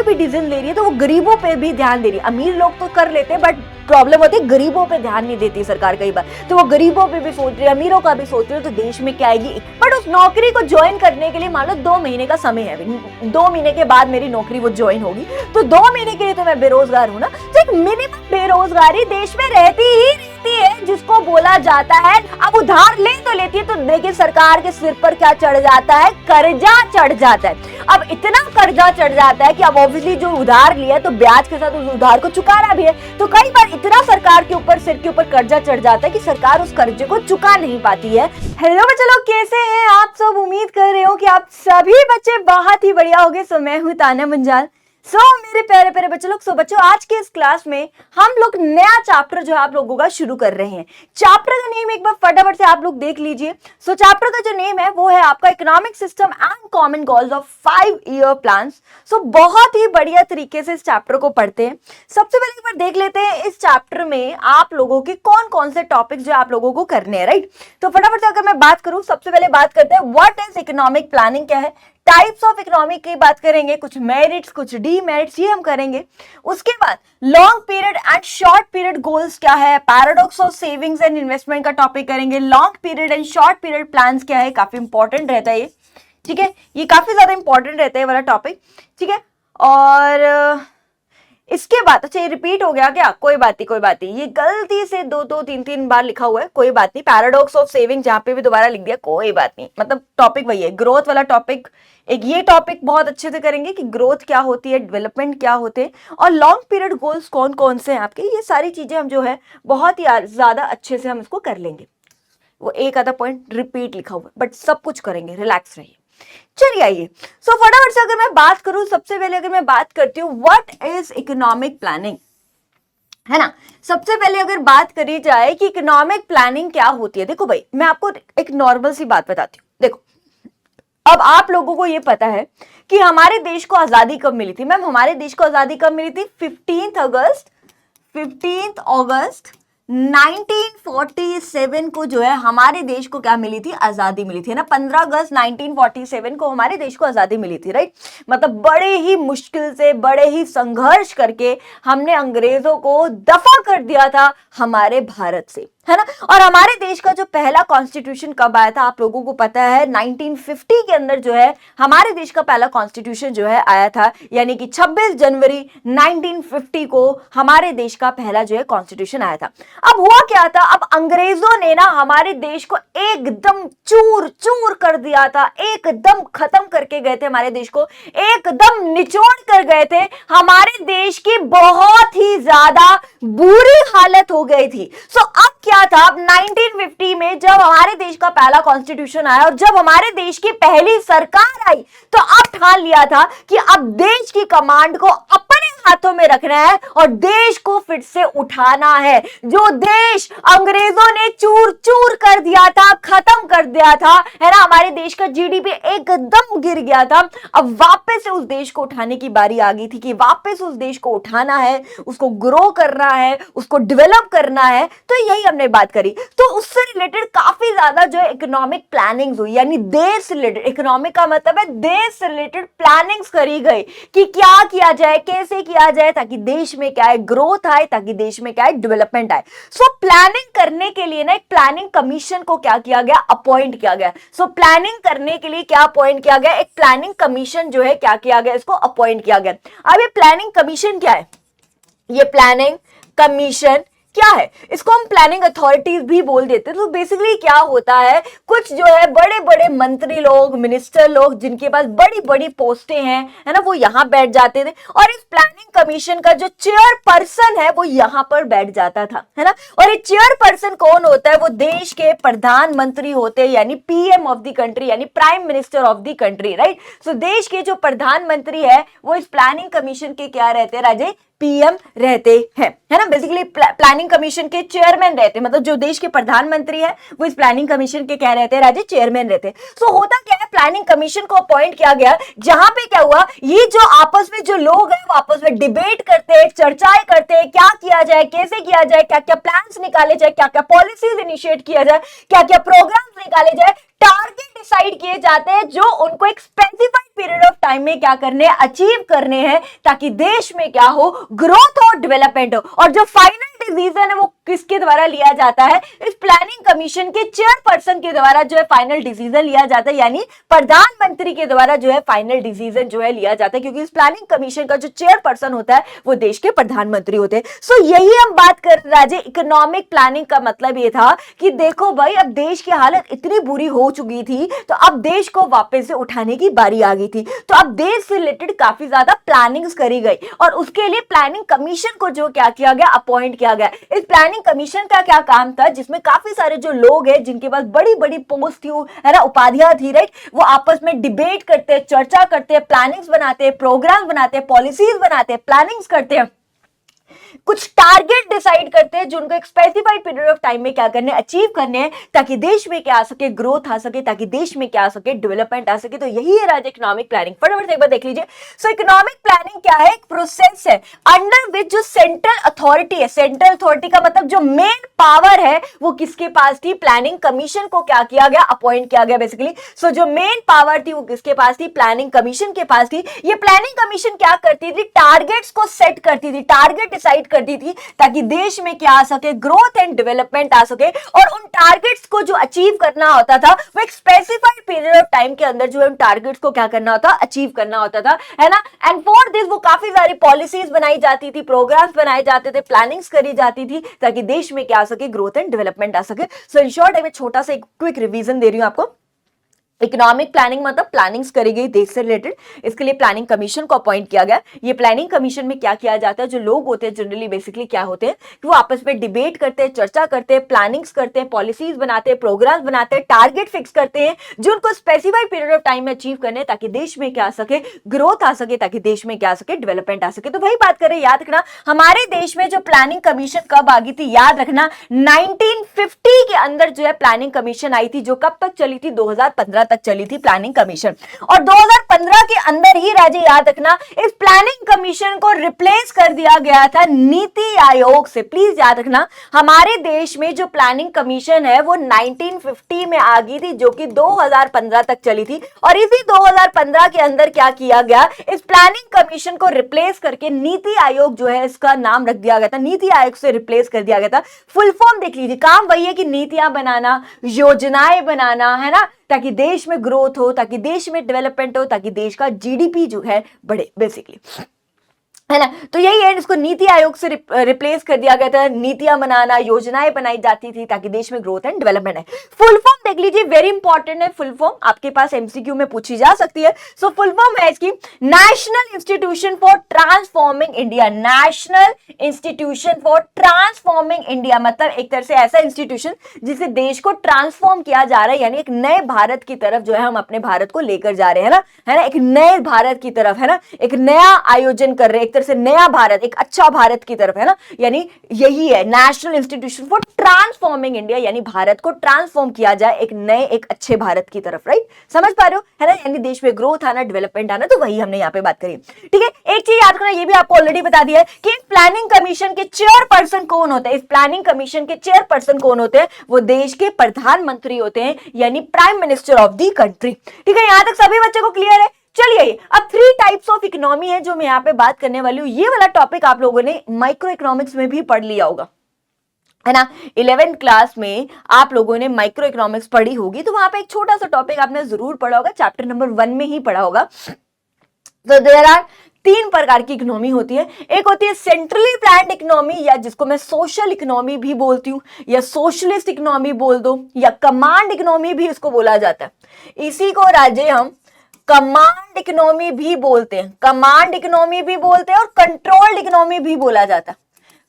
भी डिसीजन ले रही है तो वो गरीबों पे भी ध्यान दे रही है। अमीर लोग तो कर लेते हैं बट प्रॉब्लम होती है गरीबों पे ध्यान नहीं देती सरकार कई बार, तो वो गरीबों पे भी सोच रही है, अमीरों का भी सोच रही है, तो देश में क्या आएगी। बट उस नौकरी को ज्वाइन करने के लिए मान लो 2 महीने का समय है, 2 महीने के बाद मेरी नौकरी वो ज्वाइन होगी, तो 2 महीने के लिए तो मैं बेरोजगार हूँ ना। तो एक मिनिमम बेरोजगारी देश में रहती है, जिसको बोला जाता है। अब उधार ले तो लेती है, तो देखिए सरकार के सिर पर क्या चढ़ जाता है, कर्जा चढ़ जाता है। अब इतना कर्जा चढ़ जाता है कि अब ऑब्वियसली जो उधार लिया तो ब्याज के साथ उस उधार को चुकाना भी है, तो कई बार इतना सरकार के ऊपर सिर के ऊपर कर्जा चढ़ जाता है कि सरकार उस कर्जे को चुका नहीं पाती है। हेलो बच्चे लोग, कैसे हैं आप सब? उम्मीद कर रहे हो कि आप सभी बच्चे बहुत ही बढ़िया होंगे। सो मैं हूँ ताना मंजाल। मेरे प्यारे प्यारे बच्चे लोग, बच्चों आज के इस क्लास में हम लोग नया चैप्टर जो है आप लोगों का शुरू कर रहे हैं। चैप्टर का नेम एक बार फटाफट से आप लोग देख लीजिए। चैप्टर का जो नेम है वो है आपका economic system and common goals of 5-year plans. बहुत ही बढ़िया तरीके से इस चैप्टर को पढ़ते हैं। सबसे पहले एक बार देख लेते हैं इस चैप्टर में आप लोगों के कौन कौन से टॉपिक जो आप लोगों को करने हैं, राइट। तो फटाफट से अगर मैं बात करूं, सबसे पहले बात करते हैं व्हाट इज इकोनॉमिक प्लानिंग, क्या है, टाइप्स ऑफ इकोनॉमिक की बात करेंगे, कुछ मेरिट्स कुछ डीमेरिट्स ये हम करेंगे। उसके बाद long period and short period goals क्या है, paradox of savings and investment का टॉपिक करेंगे। Long period and short period plans क्या है, काफी इंपॉर्टेंट रहता है ये, ठीक है, ये काफी ज्यादा इंपॉर्टेंट रहता है वाला टॉपिक, ठीक है। और इसके बाद अच्छा ये रिपीट हो गया क्या, कोई बात नहीं, ये गलती से 2-3 बार लिखा हुआ है, कोई बात नहीं। पैराडॉक्स ऑफ सेविंग जहां पे भी दोबारा लिख दिया, कोई बात नहीं, मतलब टॉपिक वही है, ग्रोथ वाला टॉपिक। एक ये टॉपिक बहुत अच्छे से करेंगे कि ग्रोथ क्या होती है, डेवलपमेंट क्या होते हैं, और लॉन्ग पीरियड गोल्स कौन कौन से हैं आपके, ये सारी चीजें हम जो है बहुत ही ज्यादा अच्छे से हम इसको कर लेंगे। वो एक आधा पॉइंट रिपीट लिखा हुआ है बट सब कुछ करेंगे, रिलैक्स रहिए। चलिए आइए, फटाफट से अगर मैं बात करूं, सबसे पहले अगर मैं बात करती हूँ व्हाट इज इकोनॉमिक प्लानिंग, है ना। सबसे पहले अगर बात करी जाए कि इकोनॉमिक प्लानिंग क्या होती है, देखो भाई मैं आपको एक नॉर्मल सी बात बताती हूँ। देखो अब आप लोगों को ये पता है कि हमारे देश को आजादी कब मिली थी। मैम हमारे देश को आजादी कब मिली थी? 15 अगस्त 1947 को जो है हमारे देश को क्या मिली थी, आजादी मिली थी, है ना। 15 अगस्त 1947 को हमारे देश को आजादी मिली थी, राइट। मतलब बड़े ही मुश्किल से, बड़े ही संघर्ष करके हमने अंग्रेजों को दफा कर दिया था हमारे भारत से, है ना। और हमारे देश का जो पहला कॉन्स्टिट्यूशन कब आया था आप लोगों को पता है, 1950 के अंदर जो है हमारे देश का पहला कॉन्स्टिट्यूशन जो है आया था, यानी कि 26 जनवरी 1950 को हमारे देश का पहला जो है कॉन्स्टिट्यूशन आया था। अब हुआ क्या था, अब अंग्रेजों ने ना हमारे देश को एकदम चूर चूर कर दिया था, एकदम खत्म करके गए थे हमारे देश को, एकदम निचोड़ कर गए थे। हमारे देश की बहुत ही ज्यादा बुरी हालत हो गई थी। अब क्या था, अब 1950 में जब हमारे देश का पहला कॉन्स्टिट्यूशन आया और जब हमारे देश की पहली सरकार आई, तो अब ठान लिया था कि अब देश की कमांड को अपने हाथों में रखना है और देश को फिर से उठाना है। जो देश अंग्रेजों ने चूर चूर कर दिया था, खत्म कर दिया था, है ना, हमारे देश का जीडीपी एकदम गिर गया था। अब वापस से उस देश को उठाने की बारी आ गई थी कि वापस उस देश को उठाना है, उसको ग्रो करना है, उसको डेवलप करना है। तो यही हमने बात करी। तो उससे रिलेटेड काफी ज्यादा जो है इकोनॉमिक प्लानिंग हुई, यानी देश से रिलेटेड, इकोनॉमिक का मतलब है देश से रिलेटेड प्लानिंग्स करी गई कि क्या किया जाए, कैसे किया जाए, ताकि देश में क्या है ग्रोथ आए, ताकि देश में क्या है डेवलपमेंट आए। प्लानिंग करने के लिए ना एक प्लानिंग कमीशन को क्या किया गया, अपॉइंट किया गया। प्लानिंग करने के लिए क्या अपॉइंट किया गया, एक प्लानिंग कमीशन जो है क्या किया गया, इसको अपॉइंट किया गया। अब ये प्लानिंग कमीशन क्या है, ये प्लानिंग कमीशन क्या है, इसको हम प्लानिंग अथॉरिटीज भी बोल देते हैं। तो बेसिकली क्या होता है, कुछ जो है बड़े बड़े मंत्री लोग, मिनिस्टर लोग, जिनके पास बड़ी बड़ी पोस्टें हैं, है ना, वो यहां बैठ जाते थे और इस प्लानिंग कमीशन का जो चेयरपर्सन है वो यहां पर बैठ जाता था, है ना। और ये चेयरपर्सन कौन होता है, वो देश के प्रधानमंत्री होते हैं, यानी पीएम ऑफ द कंट्री, यानी prime minister of the country, right. देश के जो प्रधानमंत्री है वो इस प्लानिंग कमीशन के क्या रहते हैं, राजे, पीएम रहते हैं, है ना। बेसिकली प्लानिंग कमीशन के चेयरमैन रहते हैं, मतलब जो देश के प्रधानमंत्री है वो इस प्लानिंग कमीशन के क्या रहते हैं, राजे, चेयरमैन रहते हैं। होता क्या है, प्लानिंग कमीशन को अपॉइंट किया गया, जहां पे क्या हुआ, ये जो आपस में जो लोग हैं वो आपस में डिबेट करते हैं, चर्चाएं करते हैं, क्या किया जाए, कैसे किया जाए, क्या क्या प्लान्स निकाले जाए, क्या क्या पॉलिसीज इनिशिएट किया जाए, क्या क्या प्रोग्राम्स निकाले जाए, टारगेट डिसाइड किए जाते हैं जो उनको एक स्पेसिफाइड पीरियड ऑफ टाइम में क्या करने हैं, अचीव करने हैं, ताकि देश में क्या हो, ग्रोथ और डेवलपमेंट हो। और जो फाइनल डिसीजन है वो किसके द्वारा लिया जाता है, इस प्लानिंग कमीशन के चेयरपर्सन के द्वारा जो है फाइनल डिसीजन लिया जाता है, यानी प्रधानमंत्री के द्वारा जो है फाइनल डिसीजन जो है लिया जाता है, क्योंकि इस प्लानिंग कमीशन का जो चेयरपर्सन होता है वो देश के प्रधानमंत्री होते हैं। सो यही हम बात कर रहे हैं। इकोनॉमिक प्लानिंग का मतलब ये था कि देखो भाई, अब देश की हालत इतनी बुरी हो चुकी थी, तो अब देश को वापस से उठाने की बारी आ गई थी। तो अब देश से रिलेटेड काफी ज्यादा प्लानिंग्स करी गई और उसके लिए प्लानिंग कमीशन को जो क्या किया गया, अपॉइंट किया गया। इस प्लानिंग कमीशन का क्या काम था, जिसमें काफी सारे जो लोग हैं जिनके पास बड़ी बड़ी पोस्ट थी, है ना, उपाधियां थी, राइट, वो आपस में डिबेट करते, चर्चा करते, प्लानिंग्स बनाते, प्रोग्राम बनाते, पॉलिसीज बनाते, प्लानिंग्स करते हैं, कुछ टारगेट डिसाइड करते हैं जो उनको एक स्पेसिफाइड पीरियड ऑफ टाइम में क्या करने, अचीव करने हैं, ताकि देश में क्या आ सके, ग्रोथ आ सके, ताकि देश में क्या आ सके, डेवलपमेंट आ सके। तो यही है राज इकोनॉमिक प्लानिंग। फटाफट से एक बार देख लीजिए। सो इकोनॉमिक प्लानिंग क्या है, एक प्रोसेस है अंडर विच जो सेंट्रल अथॉरिटी है, सेंट्रल अथॉरिटी का मतलब जो मेन पावर है वो किसके पास थी, प्लानिंग कमीशन को क्या किया गया, अपॉइंट किया गया बेसिकली। सो जो मेन पावर थी वो किसके पास थी, प्लानिंग कमीशन के पास थी। ये प्लानिंग कमीशन क्या करती थी, टारगेट्स को सेट करती थी, टारगेट डिसाइड करती थी, ताकि देश में क्या आ सके, ग्रोथ एंड डेवलपमेंट आ सके। और उन टारगेट्स को जो अचीव करना होता था वो एक स्पेसिफाइड पीरियड ऑफ टाइम के अंदर जो है उन टारगेट्स को क्या करना होता, अचीव करना होता था, है ना। एंड फॉर दिस वो काफी सारी पॉलिसीज बनाई जाती थी, प्रोग्राम्स बनाए जाते थे, प्लानिंग्स करी जाती थी, ताकि देश में क्या आ सके, ग्रोथ एंड डेवलपमेंट आ सके। सो इन शॉर्ट मैं छोटा सा एक क्विक रिवीजन दे रही हूं आपको। इकोनॉमिक प्लानिंग मतलब प्लानिंग्स करी गई देश से रिलेटेड, इसके लिए प्लानिंग कमीशन को अपॉइंट किया गया। ये प्लानिंग कमीशन में क्या किया जाता है, जो लोग होते हैं जनरली बेसिकली क्या होते हैं कि वो आपस में डिबेट करते हैं, चर्चा करते हैं, प्लानिंग्स करते हैं, पॉलिसीज बनाते हैं, प्रोग्राम्स बनाते हैं, टारगेट फिक्स करते हैं जो उनको स्पेसिफाइड पीरियड ऑफ टाइम में अचीव करने, ताकि देश में क्या आ सके, ग्रोथ आ सके, ताकि देश में क्या आ सके, डेवलपमेंट आ सके। तो वही बात करें, याद रखना हमारे देश में जो प्लानिंग कमीशन कब आ गई थी, याद रखना 1950 के अंदर जो है प्लानिंग कमीशन आई थी, जो कब तक चली थी, 2015 तक चली थी प्लानिंग कमीशन। और 2015 के अंदर ही राजे याद रखना इस प्लानिंग कमीशन को रिप्लेस कर दिया गया था नीति आयोग से। प्लीज याद रखना हमारे देश में जो प्लानिंग कमीशन है वो 1950 में आ गई थी, जो कि 2015 तक चली थी। और इसी 2015 के अंदर क्या किया गया, इस प्लानिंग कमीशन को रिप्लेस करके नीति आयोग जो है इसका नाम रख दिया गया था, नीति आयोग से रिप्लेस कर दिया गया था। फुल फॉर्म देख लीजिए, काम वही है कि नीतियां बनाना, योजनाएं बनाना, है ना, ताकि देश में ग्रोथ हो, ताकि देश में डेवलपमेंट हो, ताकि देश का जीडीपी जो है बढ़े बेसिकली, है ना। तो यही है, इसको नीति आयोग से रिप्लेस कर दिया गया था। नीतियां बनाना, योजनाएं बनाई जाती थी ताकि देश में ग्रोथ एंड डेवलपमेंट है। फुल फॉर्म देख लीजिए, वेरी इंपॉर्टेंट है फुल फॉर्म, आपके पास एमसीक्यू में पूछी जा सकती है। सो फुल फॉर्म है इसकी national institution for transforming India. National institution for transforming India मतलब एक तरह से ऐसा इंस्टीट्यूशन जिससे देश को ट्रांसफॉर्म किया जा रहा है, यानी एक नए भारत की तरफ जो है हम अपने भारत को लेकर जा रहे हैं, है ना, एक नए भारत की तरफ, है ना, एक नया आयोजन कर रहे हैं, से नया भारत, एक अच्छा भारत की तरफ, है ना। यानी यही है national institution for transforming India, यानी भारत को ट्रांसफॉर्म किया जाए एक नए, एक अच्छे भारत की तरफ, राइट, समझ पा रहे हो, है ना, यानी देश में ग्रोथ आना, डेवलपमेंट आना। तो वही हमने यहाँ पे बात करी, ठीक है। एक चीज याद रखना, ये भी आपको ऑलरेडी बता दिया है कि प्लानिंग कमीशन के चेयरपर्सन कौन होते हैं। इस प्लानिंग कमीशन के चेयरपर्सन कौन होते हैं, वो देश के प्रधानमंत्री होते हैं, यानी prime minister of the country, ठीक है। यहां तक सभी बच्चों को क्लियर है। चलिए, अब 3 टाइप्स ऑफ इकोनॉमी है जो मैं यहाँ पे बात करने वाली हूँ। ये वाला टॉपिक आप लोगों ने माइक्रो इकोनॉमिक्स में भी पढ़ लिया होगा, है ना। 11th क्लास में आप लोगों ने माइक्रो इकोनॉमिक्स पढ़ी होगी, तो वहां पे एक छोटा सा टॉपिक आपने जरूर पढ़ा होगा, चैप्टर नंबर 1 में ही पढ़ा होगा। तो देयर आर 3 प्रकार की इकोनॉमी होती है। एक होती है सेंट्रली प्लान्ड इकोनॉमी, या जिसको मैं सोशल इकोनॉमी भी बोलती हूँ, या सोशलिस्ट इकोनॉमी बोल दो, या कमांड इकोनॉमी भी इसको बोला जाता है। इसी को राजे हम कमांड इकोनॉमी भी बोलते हैं, कमांड इकोनॉमी भी बोलते हैं, और कंट्रोल्ड इकोनॉमी भी बोला जाता है।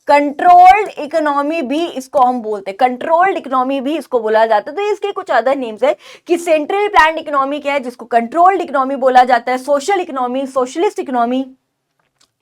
कंट्रोल्ड इकोनॉमी भी इसको हम बोलते हैं, कंट्रोल्ड इकोनॉमी भी इसको बोला जाता है। तो इसके कुछ अदर नेम्स है कि सेंट्रल प्लान्ड इकोनॉमी क्या है, जिसको कंट्रोल्ड इकोनॉमी बोला जाता है, सोशल इकोनॉमी, सोशलिस्ट इकोनॉमी,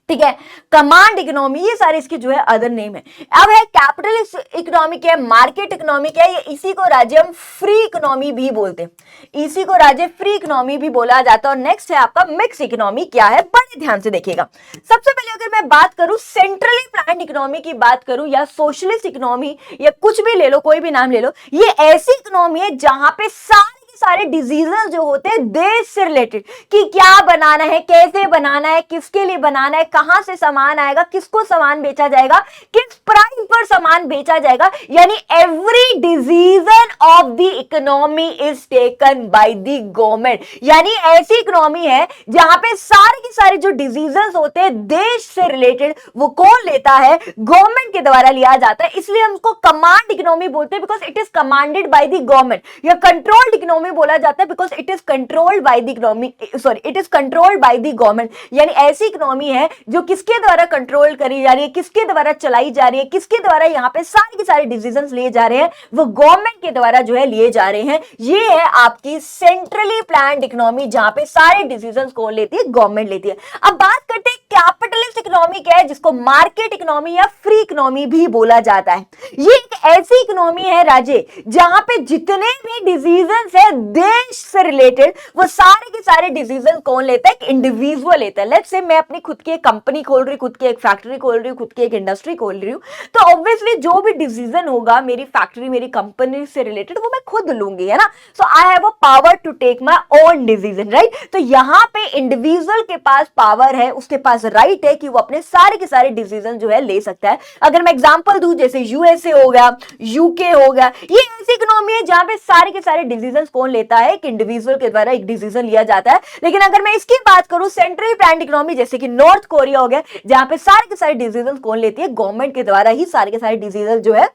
ठीक है, कमांड इकोनॉमी, ये सारे इसके जो है अदर नेम है। अब है कैपिटलिस्ट इकोनॉमी क्या है, मार्केट इकोनॉमी क्या है, ये इसी को राज्य हम फ्री इकोनॉमी भी बोलते हैं, इसी को राज्य फ्री इकोनॉमी भी बोला जाता है। और नेक्स्ट है आपका मिक्स इकोनॉमी क्या है, बड़े ध्यान से देखिएगा। सबसे पहले अगर मैं बात करूं सेंट्रली प्लान्ड इकोनॉमी की बात करूं, या सोशलिस्ट इकोनॉमी, या कुछ भी ले लो, कोई भी नाम ले लो, ये ऐसी इकोनॉमी है जहां पे सारी सारे डिजीजेस जो होते हैं देश से रिलेटेड, कि क्या बनाना है, कैसे बनाना है, किसके लिए बनाना है, कहां से सामान आएगा, किसको सामान बेचा जाएगा, किस प्राइस पर सामान बेचा जाएगा, यानी every decision of the economy is taken by the government. यानी ऐसी इकोनॉमी है जहां पे सारे के सारे जो डिसीजंस होते हैं देश से रिलेटेड वो कौन लेता है, गवर्नमेंट के द्वारा लिया जाता है। इसलिए हम उसको कमांड इकोनॉमी बोलते हैं, because it is commanded by the government. या कंट्रोल्ड इकोनॉमी बोला जाता है because it is controlled by the economy, sorry it is controlled by the government. यानी ऐसी इकोनॉमी है जो किसके द्वारा कंट्रोल करी जा रही है, किसके द्वारा चलाई जा रही है, किसके द्वारा यहाँ पे सारे के सारे डिसीजंस लिए जा रहे हैं, वो गवर्नमेंट के द्वारा जो है लिए जा रहे हैं। ये है आपकी सेंट्रली प्लान्ड इकोनॉमी, जहां पे सारे डिसीजंस कौन लेती है, गवर्नमेंट लेती है। अब बात करते हैं कैपिटलिस्ट इकोनॉमी क्या है, जिसको मार्केट इकोनॉमी या फ्री इकोनॉमी भी बोला जाता है। ये एक ऐसी इकोनॉमी है राजे जहां पे जितने भी डिसीजंस है देश से रिलेटेड, वो सारे के सारे डिसीजन कौन लेता है, एक इंडिविजुअल लेता है। लेट्स से मैं अपनी खुद की एक कंपनी खोल रही हूं, खुद की एक फैक्ट्री खोल रही हूं, खुद की एक इंडस्ट्री खोल रही हूं, तो ऑब्वियसली जो भी डिसीजन होगा मेरी फैक्ट्री, मेरी कंपनी से रिलेटेड, वो मैं खुद लूंगी, है ना। So I have a power to take my own decision, right. तो यहां पे इंडिविजुअल के पास पावर है, उसके पास राइट है कि वो अपने सारे के सारे डिसीजन जो है ले सकता है। अगर मैं एग्जांपल दूं, जैसे यूएसए हो गया, यूके हो गया, ये ऐसी इकोनॉमी है जहां पे सारे के सारे डिसीजन कौन लेता है, एक इंडिविजुअल के द्वारा एक डिसीजन लिया जाता है। लेकिन अगर मैं इसकी बात करूं सेंट्रली प्लान्ड इकोनॉमी, जैसे कि नॉर्थ कोरिया हो गया, जहां पे सारे के सारे डिसीजन कौन लेती है, गवर्नमेंट के द्वारा ही सारे के सारे डिसीजन जो है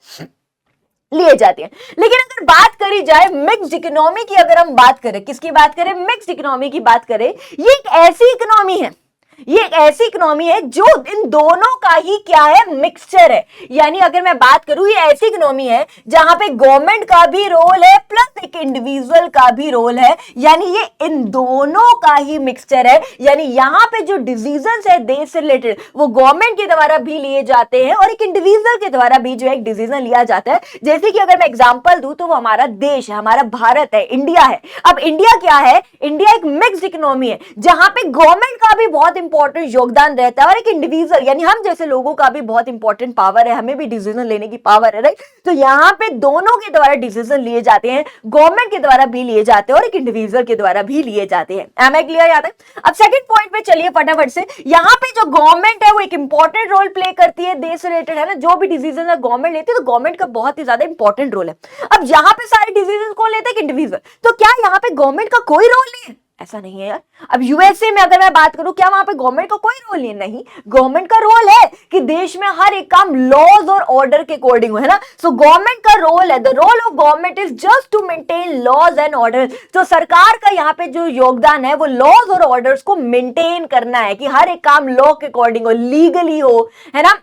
लिए जाते हैं। लेकिन अगर बात करी जाए मिक्स्ड इकोनॉमी की, अगर हम बात करें, किसकी बात करें, मिक्स्ड इकोनॉमी की बात करें, ये एक ऐसी इकोनॉमी है, ये एक ऐसी इकोनॉमी है जो इन दोनों का ही क्या है, मिक्सचर है। यानी अगर मैं बात करूं, ये ऐसी इकोनॉमी है जहां पे गवर्नमेंट का भी रोल है प्लस एक इंडिविजुअल का भी रोल है, यानी ये इन दोनों का ही मिक्सचर है। यानी यहां पे जो डिसीजंस है देश से रिलेटेड, वो गवर्नमेंट के द्वारा भी लिए जाते हैं और एक इंडिविजुअल के द्वारा भी जो है एक डिसीजन लिया जाता है। जैसे कि अगर मैं एग्जांपल दूं तो वो हमारा देश है, हमारा भारत है, इंडिया है। अब इंडिया क्या है, इंडिया एक मिक्स्ड इकोनॉमी है जहां पे गवर्नमेंट का भी बहुत इंपॉर्टेंट योगदान रहता है और एक इंडिविजुअल यानी हम जैसे लोगों का भी बहुत इंपॉर्टेंट पावर है, हमें भी डिसीजन लेने की पावर है, राइट। तो यहां पे दोनों के द्वारा डिसीजन लिए जाते हैं, गवर्नमेंट के द्वारा भी लिए जाते हैं और एक इंडिविजुअल के द्वारा भी लिए जाते हैं। एम आई क्लियर याद है। अब सेकंड पॉइंट पे चलिए फटाफट से। यहां पे जो गवर्नमेंट है वो एक इंपॉर्टेंट रोल प्ले करती है, देश रिलेटेड है ना, जो भी डिसीजन है गवर्नमेंट लेती है, तो गवर्नमेंट का बहुत ही ज्यादा इंपॉर्टेंट रोल है। अब यहां पे सारे डिसीजन कौन लेते हैं, इंडिविजुअल। तो क्या यहां पे गवर्नमेंट का कोई रोल नहीं है? ऐसा नहीं है यार। अब यूएसए में अगर मैं बात करूं, क्या वहां पे गवर्नमेंट का कोई रोल नहीं? नहीं, गवर्नमेंट का रोल है कि देश में हर एक काम लॉज और ऑर्डर के अकॉर्डिंग है ना। सो गवर्नमेंट का रोल है, the role of government is just to maintain laws and order. तो सरकार का यहाँ पे जो योगदान है वो लॉज और ऑर्डर्स को मेंटेन करना है कि हर एक काम लॉ के अकॉर्डिंग हो, लीगली हो, है ना,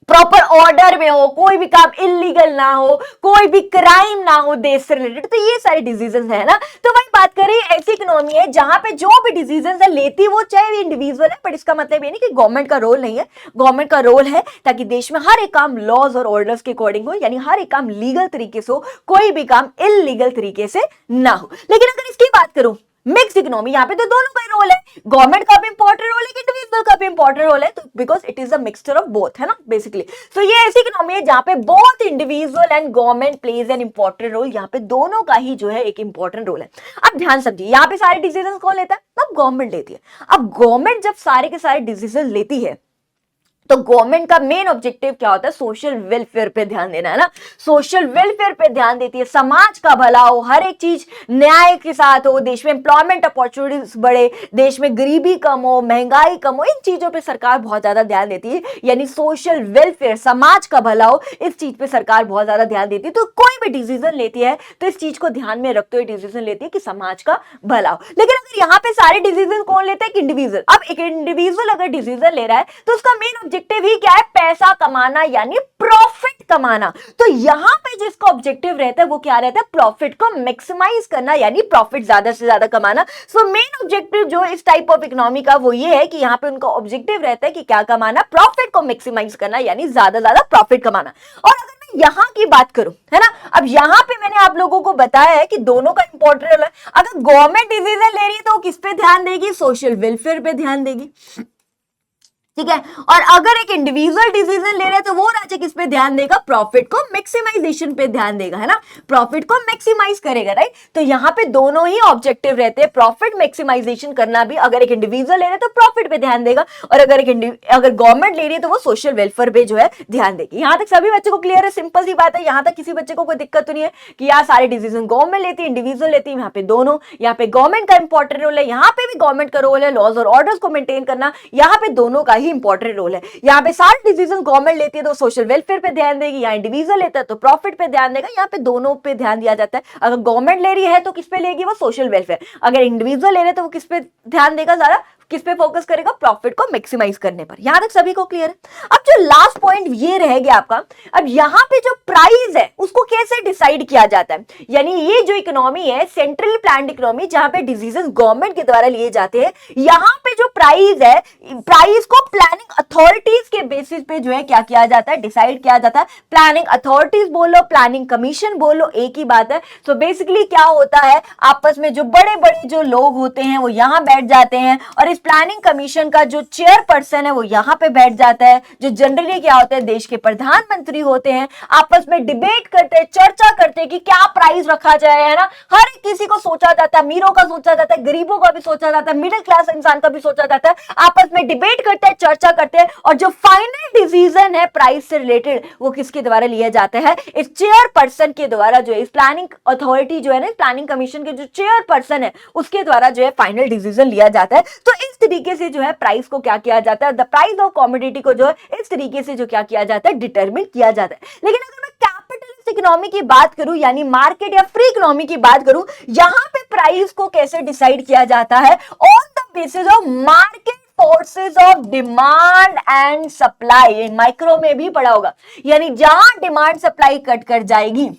प्रॉपर ऑर्डर में हो, कोई भी काम इलीगल ना हो, कोई भी क्राइम ना हो देश से रिलेटेड। तो ये सारे डिसीजंस है ना। तो वही बात करें, ऐसी इकोनॉमी है जहां पे जो भी डिसीजंस है लेती वो चाहे इंडिविजुअल है, बट इसका मतलब ये नहीं कि गवर्नमेंट का रोल नहीं है। गवर्नमेंट का रोल है ताकि देश में हर एक काम लॉज और ऑर्डर्स के अकॉर्डिंग हो, यानी हर एक काम लीगल तरीके से हो, कोई भी काम इलीगल तरीके से ना हो। लेकिन अगर इसकी बात करूं मिक्स्ड इकोनॉमी, यहाँ पे तो दोनों का रोल है, गवर्नमेंट का भी इंपॉर्टेंट रोल है, इंडिविजुअल का भी इंपॉर्टेंट रोल है, तो because it is a mixture of both, है ना बेसिकली। तो ये ऐसी इकोनॉमी है जहाँ पे both individual and government plays an important role, यहाँ पे दोनों का ही जो है एक इंपॉर्टेंट रोल है। अब ध्यान समझिए, यहाँ पे सारे डिसीजन कौन लेता है, अब गवर्नमेंट लेती है। अब गवर्नमेंट जब सारे के सारे डिसीजन लेती है तो गवर्नमेंट का मेन ऑब्जेक्टिव क्या होता है, सोशल वेलफेयर पे ध्यान देना, है ना। सोशल वेलफेयर पे ध्यान देती है, समाज का भला हो, हर एक चीज न्याय के साथ हो, देश में एम्प्लॉयमेंट अपॉर्चुनिटीज बढ़े, देश में गरीबी कम हो, महंगाई कम हो, इन चीजों पे सरकार बहुत ज्यादा ध्यान देती है। यानी सोशल वेलफेयर, समाज का भला हो, इस चीज पे सरकार बहुत ज्यादा ध्यान देती है। तो कोई भी डिसीजन लेती है तो इस चीज को ध्यान में रखते हुए डिसीजन लेती है कि समाज का भला हो। लेकिन अगर यहाँ पे सारे डिसीजन कौन लेते हैं, इंडिविजुअल। अब एक इंडिविजुअल अगर डिसीजन ले रहा है तो उसका मेन ऑब्जेक्टिव ही क्या है, पैसा कमाना, यानी प्रॉफिट कमाना। तो यहां पे जिसका ऑब्जेक्टिव रहता है वो क्या रहता है, प्रॉफिट को मैक्सिमाइज करना, यानी प्रॉफिट ज्यादा से ज्यादा कमाना। सो मेन ऑब्जेक्टिव जो इस टाइप ऑफ इकोनॉमी का वो ये है कि यहां पे उनका ऑब्जेक्टिव रहता है कि क्या कमाना, प्रॉफिट को मैक्सिमाइज करना, यानी ज्यादा ज्यादा प्रॉफिट कमाना। और अगर मैं यहां की बात करूं, है ना, अब यहां पे मैंने आप लोगों को बताया है कि दोनों का इंपॉर्टेंट रोल है। अगर गवर्नमेंट डिसीजन ले रही है तो किस पे ध्यान देगी, सोशल वेलफेयर पे ध्यान देगी। ठीक है। और अगर एक इंडिविजुअल डिसीजन ले रहे हैं तो वो राज्य किस पे ध्यान देगा, प्रॉफिट को मैक्सिमाइजेशन पे ध्यान देगा, है ना, प्रॉफिट को मैक्सिमाइज करेगा, राइट। तो यहाँ पे दोनों ही ऑब्जेक्टिव रहते हैं, प्रॉफिट मैक्सिमाइजेशन करना भी, अगर एक इंडिविजुअल ले रहे हैं तो प्रॉफिट पे ध्यान देगा, और अगर गवर्नमेंट ले रही है तो वो सोशल वेलफेयर पे जो है ध्यान देगी। यहाँ तक सभी बच्चों को क्लियर है, सिंपल सी बात है, यहाँ तक किसी बच्चे को कोई दिक्कत तो नहीं है कि यार सारे डिसीजन गवर्नमेंट लेती है, इंडिविजुअल लेती है, यहाँ पे दोनों, यहाँ पे गवर्नमेंट का इंपॉर्टेंट रोल है, यहाँ पे भी गवर्नमेंट का रोल है लॉज और ऑर्डर्स को मेंटेन करना, यहाँ पे दोनों का ही इंपॉर्टेंट रोल है। यहाँ पे सारे डिसीजन गवर्नमेंट लेती है तो सोशल वेलफेयर पे ध्यान देगी, यहाँ इंडिविजुअल लेता है तो प्रॉफिट पे ध्यान देगा, यहाँ पे दोनों पे ध्यान दिया जाता है। अगर गवर्नमेंट ले रही है तो किस पे लेगी, वो सोशल वेलफेयर, अगर इंडिविजुअल ले रहे तो वो किस पे ध्यान देगा, ज्यादा किस पे फोकस करेगा, प्रॉफिट को मैक्सिमाइज करने पर। यहां तक सभी को क्लियर है। अब जो लास्ट पॉइंट ये रह गया आपका, अब यहां पे जो प्राइस है उसको कैसे डिसाइड किया जाता है, यानी ये जो इकोनॉमी है सेंट्रली प्लान्ड इकोनॉमी जहां पे डिसीजन गवर्नमेंट के द्वारा लिए जाते हैं, यहां पे जो प्राइस है, प्राइस को प्लानिंग अथॉरिटीज के बेसिस पे जो है क्या किया जाता है, डिसाइड किया जाता है। प्लानिंग अथॉरिटीज बोलो, प्लानिंग कमीशन बोलो, एक ही बात है। सो बेसिकली क्या होता है, आपस में जो बड़े बड़े जो लोग होते हैं वो यहां बैठ जाते हैं, और इस प्लानिंग कमीशन का जो चेयरपर्सन है वो यहां पे बैठ जाता है, जो जनरली क्या होते हैं, देश के प्रधानमंत्री होते हैं, आपस में डिबेट करते हैं, चर्चा करते हैं कि क्या प्राइस रखा जाए, है ना। हर एक किसी को सोचा जाता है, अमीरों का सोचा जाता है, गरीबों का भी सोचा जाता है, मिडिल क्लास इंसान का भी सोचा जाता है, आपस में डिबेट करते हैं, चर्चा करते हैं, और जो फाइनल डिसीजन है प्राइस से रिलेटेड वो किसके द्वारा लिया जाता है, इस चेयरपर्सन के द्वारा, जो इस प्लानिंग अथॉरिटी जो है ना, प्लानिंग कमीशन के जो चेयरपर्सन है उसके द्वारा जो है फाइनल डिसीजन लिया जाता है। तो इस तरीके से जो है प्राइस को क्या किया जाता है, द प्राइस ऑफ कमोडिटी को जो है इस तरीके से जो क्या किया जाता है, डिटरमिन किया जाता है। लेकिन अगर मैं कैपिटलिस्ट इकोनॉमी की बात करूं, यानी मार्केट या फ्री इकोनॉमी की बात करूं, यहां पे प्राइस को कैसे डिसाइड किया जाता है, on the basis of market forces of demand and supply. Micro में भी पढ़ा होगा, यानी जहां डिमांड सप्लाई कट कर जाएगी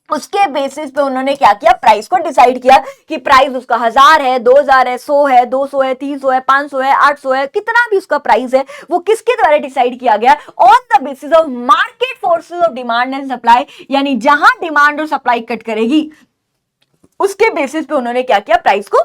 उसके बेसिस पे उन्होंने क्या किया, प्राइस को डिसाइड किया कि प्राइस उसका 1000 है, 2000 है, 100 है, 200 है, 300 है, 500 है, 800 है, कितना भी उसका प्राइस है वो किसके द्वारा डिसाइड किया गया, on the basis of market forces of demand and supply. यानी जहां डिमांड और सप्लाई कट करेगी उसके बेसिस पे उन्होंने क्या किया, प्राइस को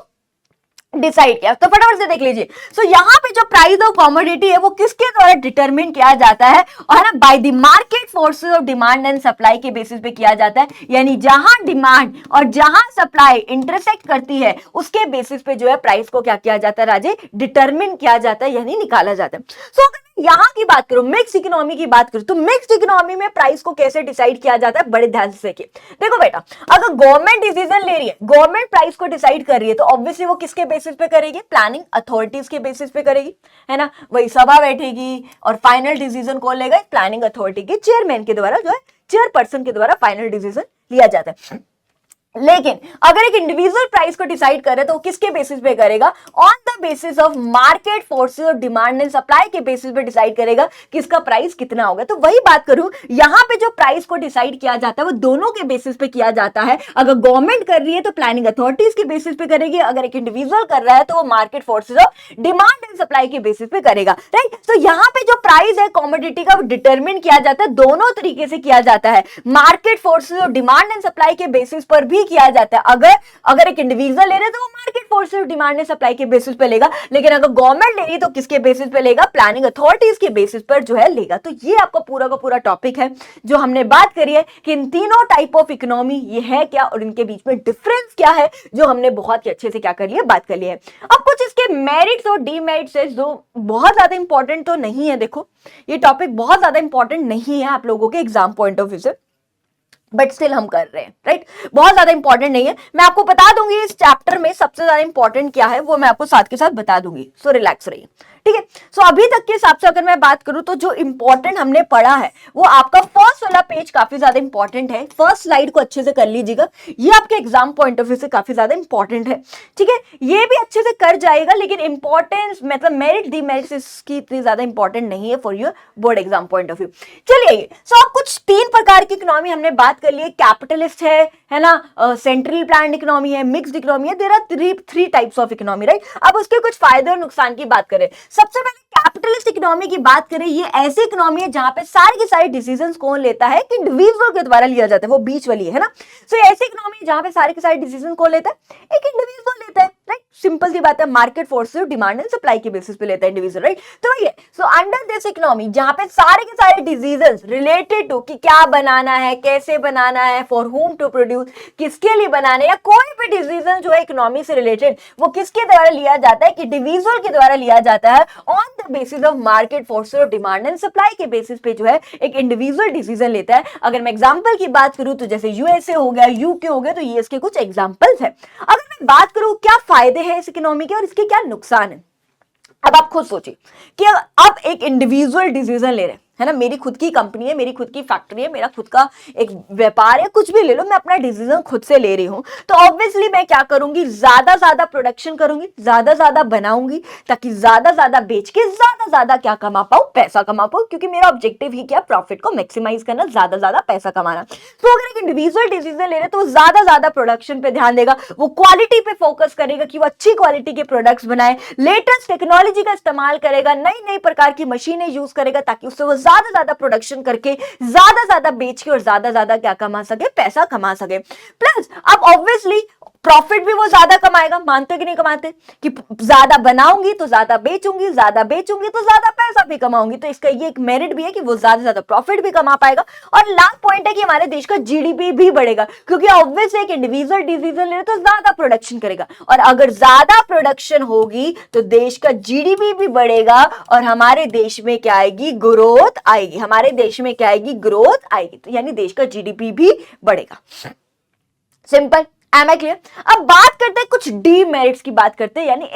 डिसाइड किया। तो फटाफट से देख लीजिए। सो यहाँ पे जो प्राइस ऑफ कमोडिटी है वो किसके द्वारा डिटरमिन किया जाता है, और है ना, by the market forces of demand and supply के बेसिस पे किया जाता है। यानी जहां डिमांड और जहां सप्लाई इंटरसेक्ट करती है उसके बेसिस पे जो है प्राइस को क्या किया जाता है, राजे, डिटरमिन किया जाता है, यानी निकाला जाता है। सो यहां की बात करूं, मिक्स इकोनॉमी की बात करूं, तो मिक्स इकोनॉमी में प्राइस को कैसे डिसाइड किया जाता है, बड़े ध्यान से देखिए। देखो बेटा, अगर गवर्नमेंट डिसीजन ले रही है, गवर्नमेंट प्राइस को डिसाइड कर रही है, तो ऑब्वियसली वो किसके बेसिस पे करेगी, प्लानिंग अथॉरिटीज के बेसिस पे करेगी, है ना। वही सभा बैठेगी और फाइनल डिसीजन कौन लेगा, प्लानिंग अथॉरिटी के चेयरमैन के द्वारा, जो है चेयरपर्सन के द्वारा फाइनल डिसीजन लिया जाता है। लेकिन अगर एक इंडिविजुअल प्राइस को डिसाइड करे तो वो किसके बेसिस पे करेगा, on the basis of market forces और डिमांड एंड सप्लाई के बेसिस पे डिसाइड करेगा कि इसका प्राइस कितना होगा। तो वही बात करूं, यहां पे जो प्राइस को डिसाइड किया जाता है वो दोनों के बेसिस पे किया जाता है। अगर गवर्नमेंट कर रही है तो प्लानिंग अथॉरिटीज के बेसिस पे करेगी, अगर एक इंडिविजुअल कर रहा है तो वो market forces of demand and supply के बेसिस पे करेगा, राइट। तो यहां पे जो प्राइस है कमोडिटी का वो डिटरमिन किया जाता है, दोनों तरीके से किया जाता है। मार्केट फोर्सेस और डिमांड एंड सप्लाई के बेसिस पर भी किया जाता है। अगर एक इंडिविजुअल ले रहे तो वो market forces demand and supply के बेसिस पे लेगा, लेकिन अगर गवर्नमेंट ले रही तो किसके बेसिस पे लेगा, प्लानिंग अथॉरिटीज के बेसिस पर जो है लेगा। तो ये आपका पूरा का पूरा टॉपिक है जो हमने बात करी है कि इन तीनों टाइप ऑफ इकोनॉमी ये है क्या और इनके बीच में डिफरेंस क्या है, जो हमने बहुत ही अच्छे से क्या कर लिया, बात कर लिया है। अब कुछ इसके मेरिट्स और डीमेरिट्स है जो बहुत ज्यादा इंपॉर्टेंट तो नहीं है। देखो ये टॉपिक बहुत ज्यादा इंपॉर्टेंट नहीं है आप लोगों के एग्जाम पॉइंट ऑफ व्यू से, बट स्टिल हम कर रहे हैं, राइट। बहुत ज्यादा इंपॉर्टेंट नहीं है, मैं आपको बता दूंगी इस चैप्टर में सबसे ज्यादा इंपॉर्टेंट क्या है वो मैं आपको साथ के साथ बता दूंगी। सो रिलैक्स रहिए, ठीक है। सो अभी तक के हिसाब से अगर मैं बात करूं तो जो इंपॉर्टेंट हमने पढ़ा है वो आपका फर्स्ट वाला पेज काफी ज्यादा इंपॉर्टेंट है। फर्स्ट स्लाइड को अच्छे से कर लीजिएगा, ये आपके एग्जाम पॉइंट ऑफ व्यू से काफी ज्यादा इंपॉर्टेंट है, ठीक है। ये भी अच्छे से कर जाएगा, लेकिन इंपॉर्टेंस मतलब मेरिट डीमेरिट्स इसकी इतनी ज्यादा इंपॉर्टेंट नहीं है for your board exam point of view. चलिए, सो अब कुछ 3 प्रकार की इकोनॉमी हमने बात कर ली है। कैपिटलिस्ट है ना, सेंट्रल प्लान्ड इकोनॉमी है, मिक्स्ड इकोनॉमी है, there are 3 types of economy, right. अब उसके कुछ फायदे और नुकसान की बात करें। सबसे पहले कैपिटलिस्ट इकोनॉमी की बात करें, ये ऐसी इकोनॉमी है जहां पे सारे के सारे डिसीजंस कौन लेता है, कि इंडिविजुअल के द्वारा लिया जाता है, वो बीच वाली है ना। सो ऐसी इकोनॉमी जहां पे सारे के सारे डिसीजन कौन लेता है, एक इंडिविजुअल लेता है, राइट। सिंपल सी बात है, market force demand and supply के बेसिस पे लेता है इंडिविजुअल, राइट। तो ये सो अंडर दिस इकोनॉमी जहां पे सारे के सारे डिजीजेस रिलेटेड टू कि क्या बनाना है, कैसे बनाना है, फॉर होम टू प्रोड्यूस, किसके लिए बनाना है, या कोई भी डिसीजन जो है इकोनॉमी से रिलेटेड वो किसके द्वारा लिया जाता है, कि इंडिविजुअल के द्वारा लिया जाता है on the basis of market force और डिमांड एंड सप्लाई के बेसिस पे जो है एक इंडिविजुअल डिसीजन लेता है। अगर मैं एग्जांपल की बात करूं तो जैसे यूएसए हो गया, यूके हो गया, तो ये इसके कुछ एग्जांपल्स है। अगर मैं बात करूं क्या फायदे हैं इस इकोनॉमी के और इसके क्या नुकसान है, अब आप खुद सोचिए कि आप एक इंडिविजुअल डिसीजन ले रहे हैं, है ना, मेरी खुद की कंपनी है, मेरी खुद की फैक्ट्री है, मेरा खुद का एक व्यापार है, कुछ भी ले लो, मैं अपना डिसीजन खुद से ले रही हूं, तो ऑब्वियसली मैं क्या करूंगी, ज्यादा प्रोडक्शन करूंगी, ज्यादा बनाऊंगी, ताकि ज्यादा बेच के ज्यादा क्या कमा पाऊं, पैसा कमा पाऊं, क्योंकि मेरा ऑब्जेक्टिव ही क्या, प्रॉफिट को मैक्सिमाइज करना, ज्यादा पैसा कमाना। तो अगर एक इंडिविजुअल डिसीजन ले रहे तो ज्यादा प्रोडक्शन पे ध्यान देगा, वो क्वालिटी पे फोकस करेगा कि वो अच्छी क्वालिटी के प्रोडक्ट्स बनाए, लेटेस्ट टेक्नोलॉजी का इस्तेमाल करेगा, नई प्रकार की मशीनें यूज करेगा, ताकि उससे वो ज्यादा प्रोडक्शन करके ज्यादा बेच के और ज्यादा क्या कमा सके, पैसा कमा सके। प्लस अब ऑब्वियसली प्रॉफिट भी वो ज्यादा कमाएगा, मानते कि नहीं कमाते, कि ज्यादा बनाऊंगी तो ज्यादा बेचूंगी तो ज्यादा पैसा भी कमाऊंगी, तो इसका ये एक मेरिट भी है कि वो ज्यादा प्रॉफिट भी कमा पाएगा। और लास्ट पॉइंट है कि हमारे देश का जीडीपी भी बढ़ेगा, क्योंकि ऑब्वियसली एक इंडिविजुअल डिसीजन ले तो ज्यादा प्रोडक्शन करेगा, और अगर ज्यादा प्रोडक्शन होगी तो देश का जीडीपी भी बढ़ेगा, और हमारे देश में क्या आएगी, ग्रोथ आएगी, हमारे देश में क्या आएगी, ग्रोथ आएगी, तो यानी देश का जीडीपी भी बढ़ेगा। Simple, am I clear. अब बात करते हैं कुछ डीमेरिट्स की, बात करते हैं यानी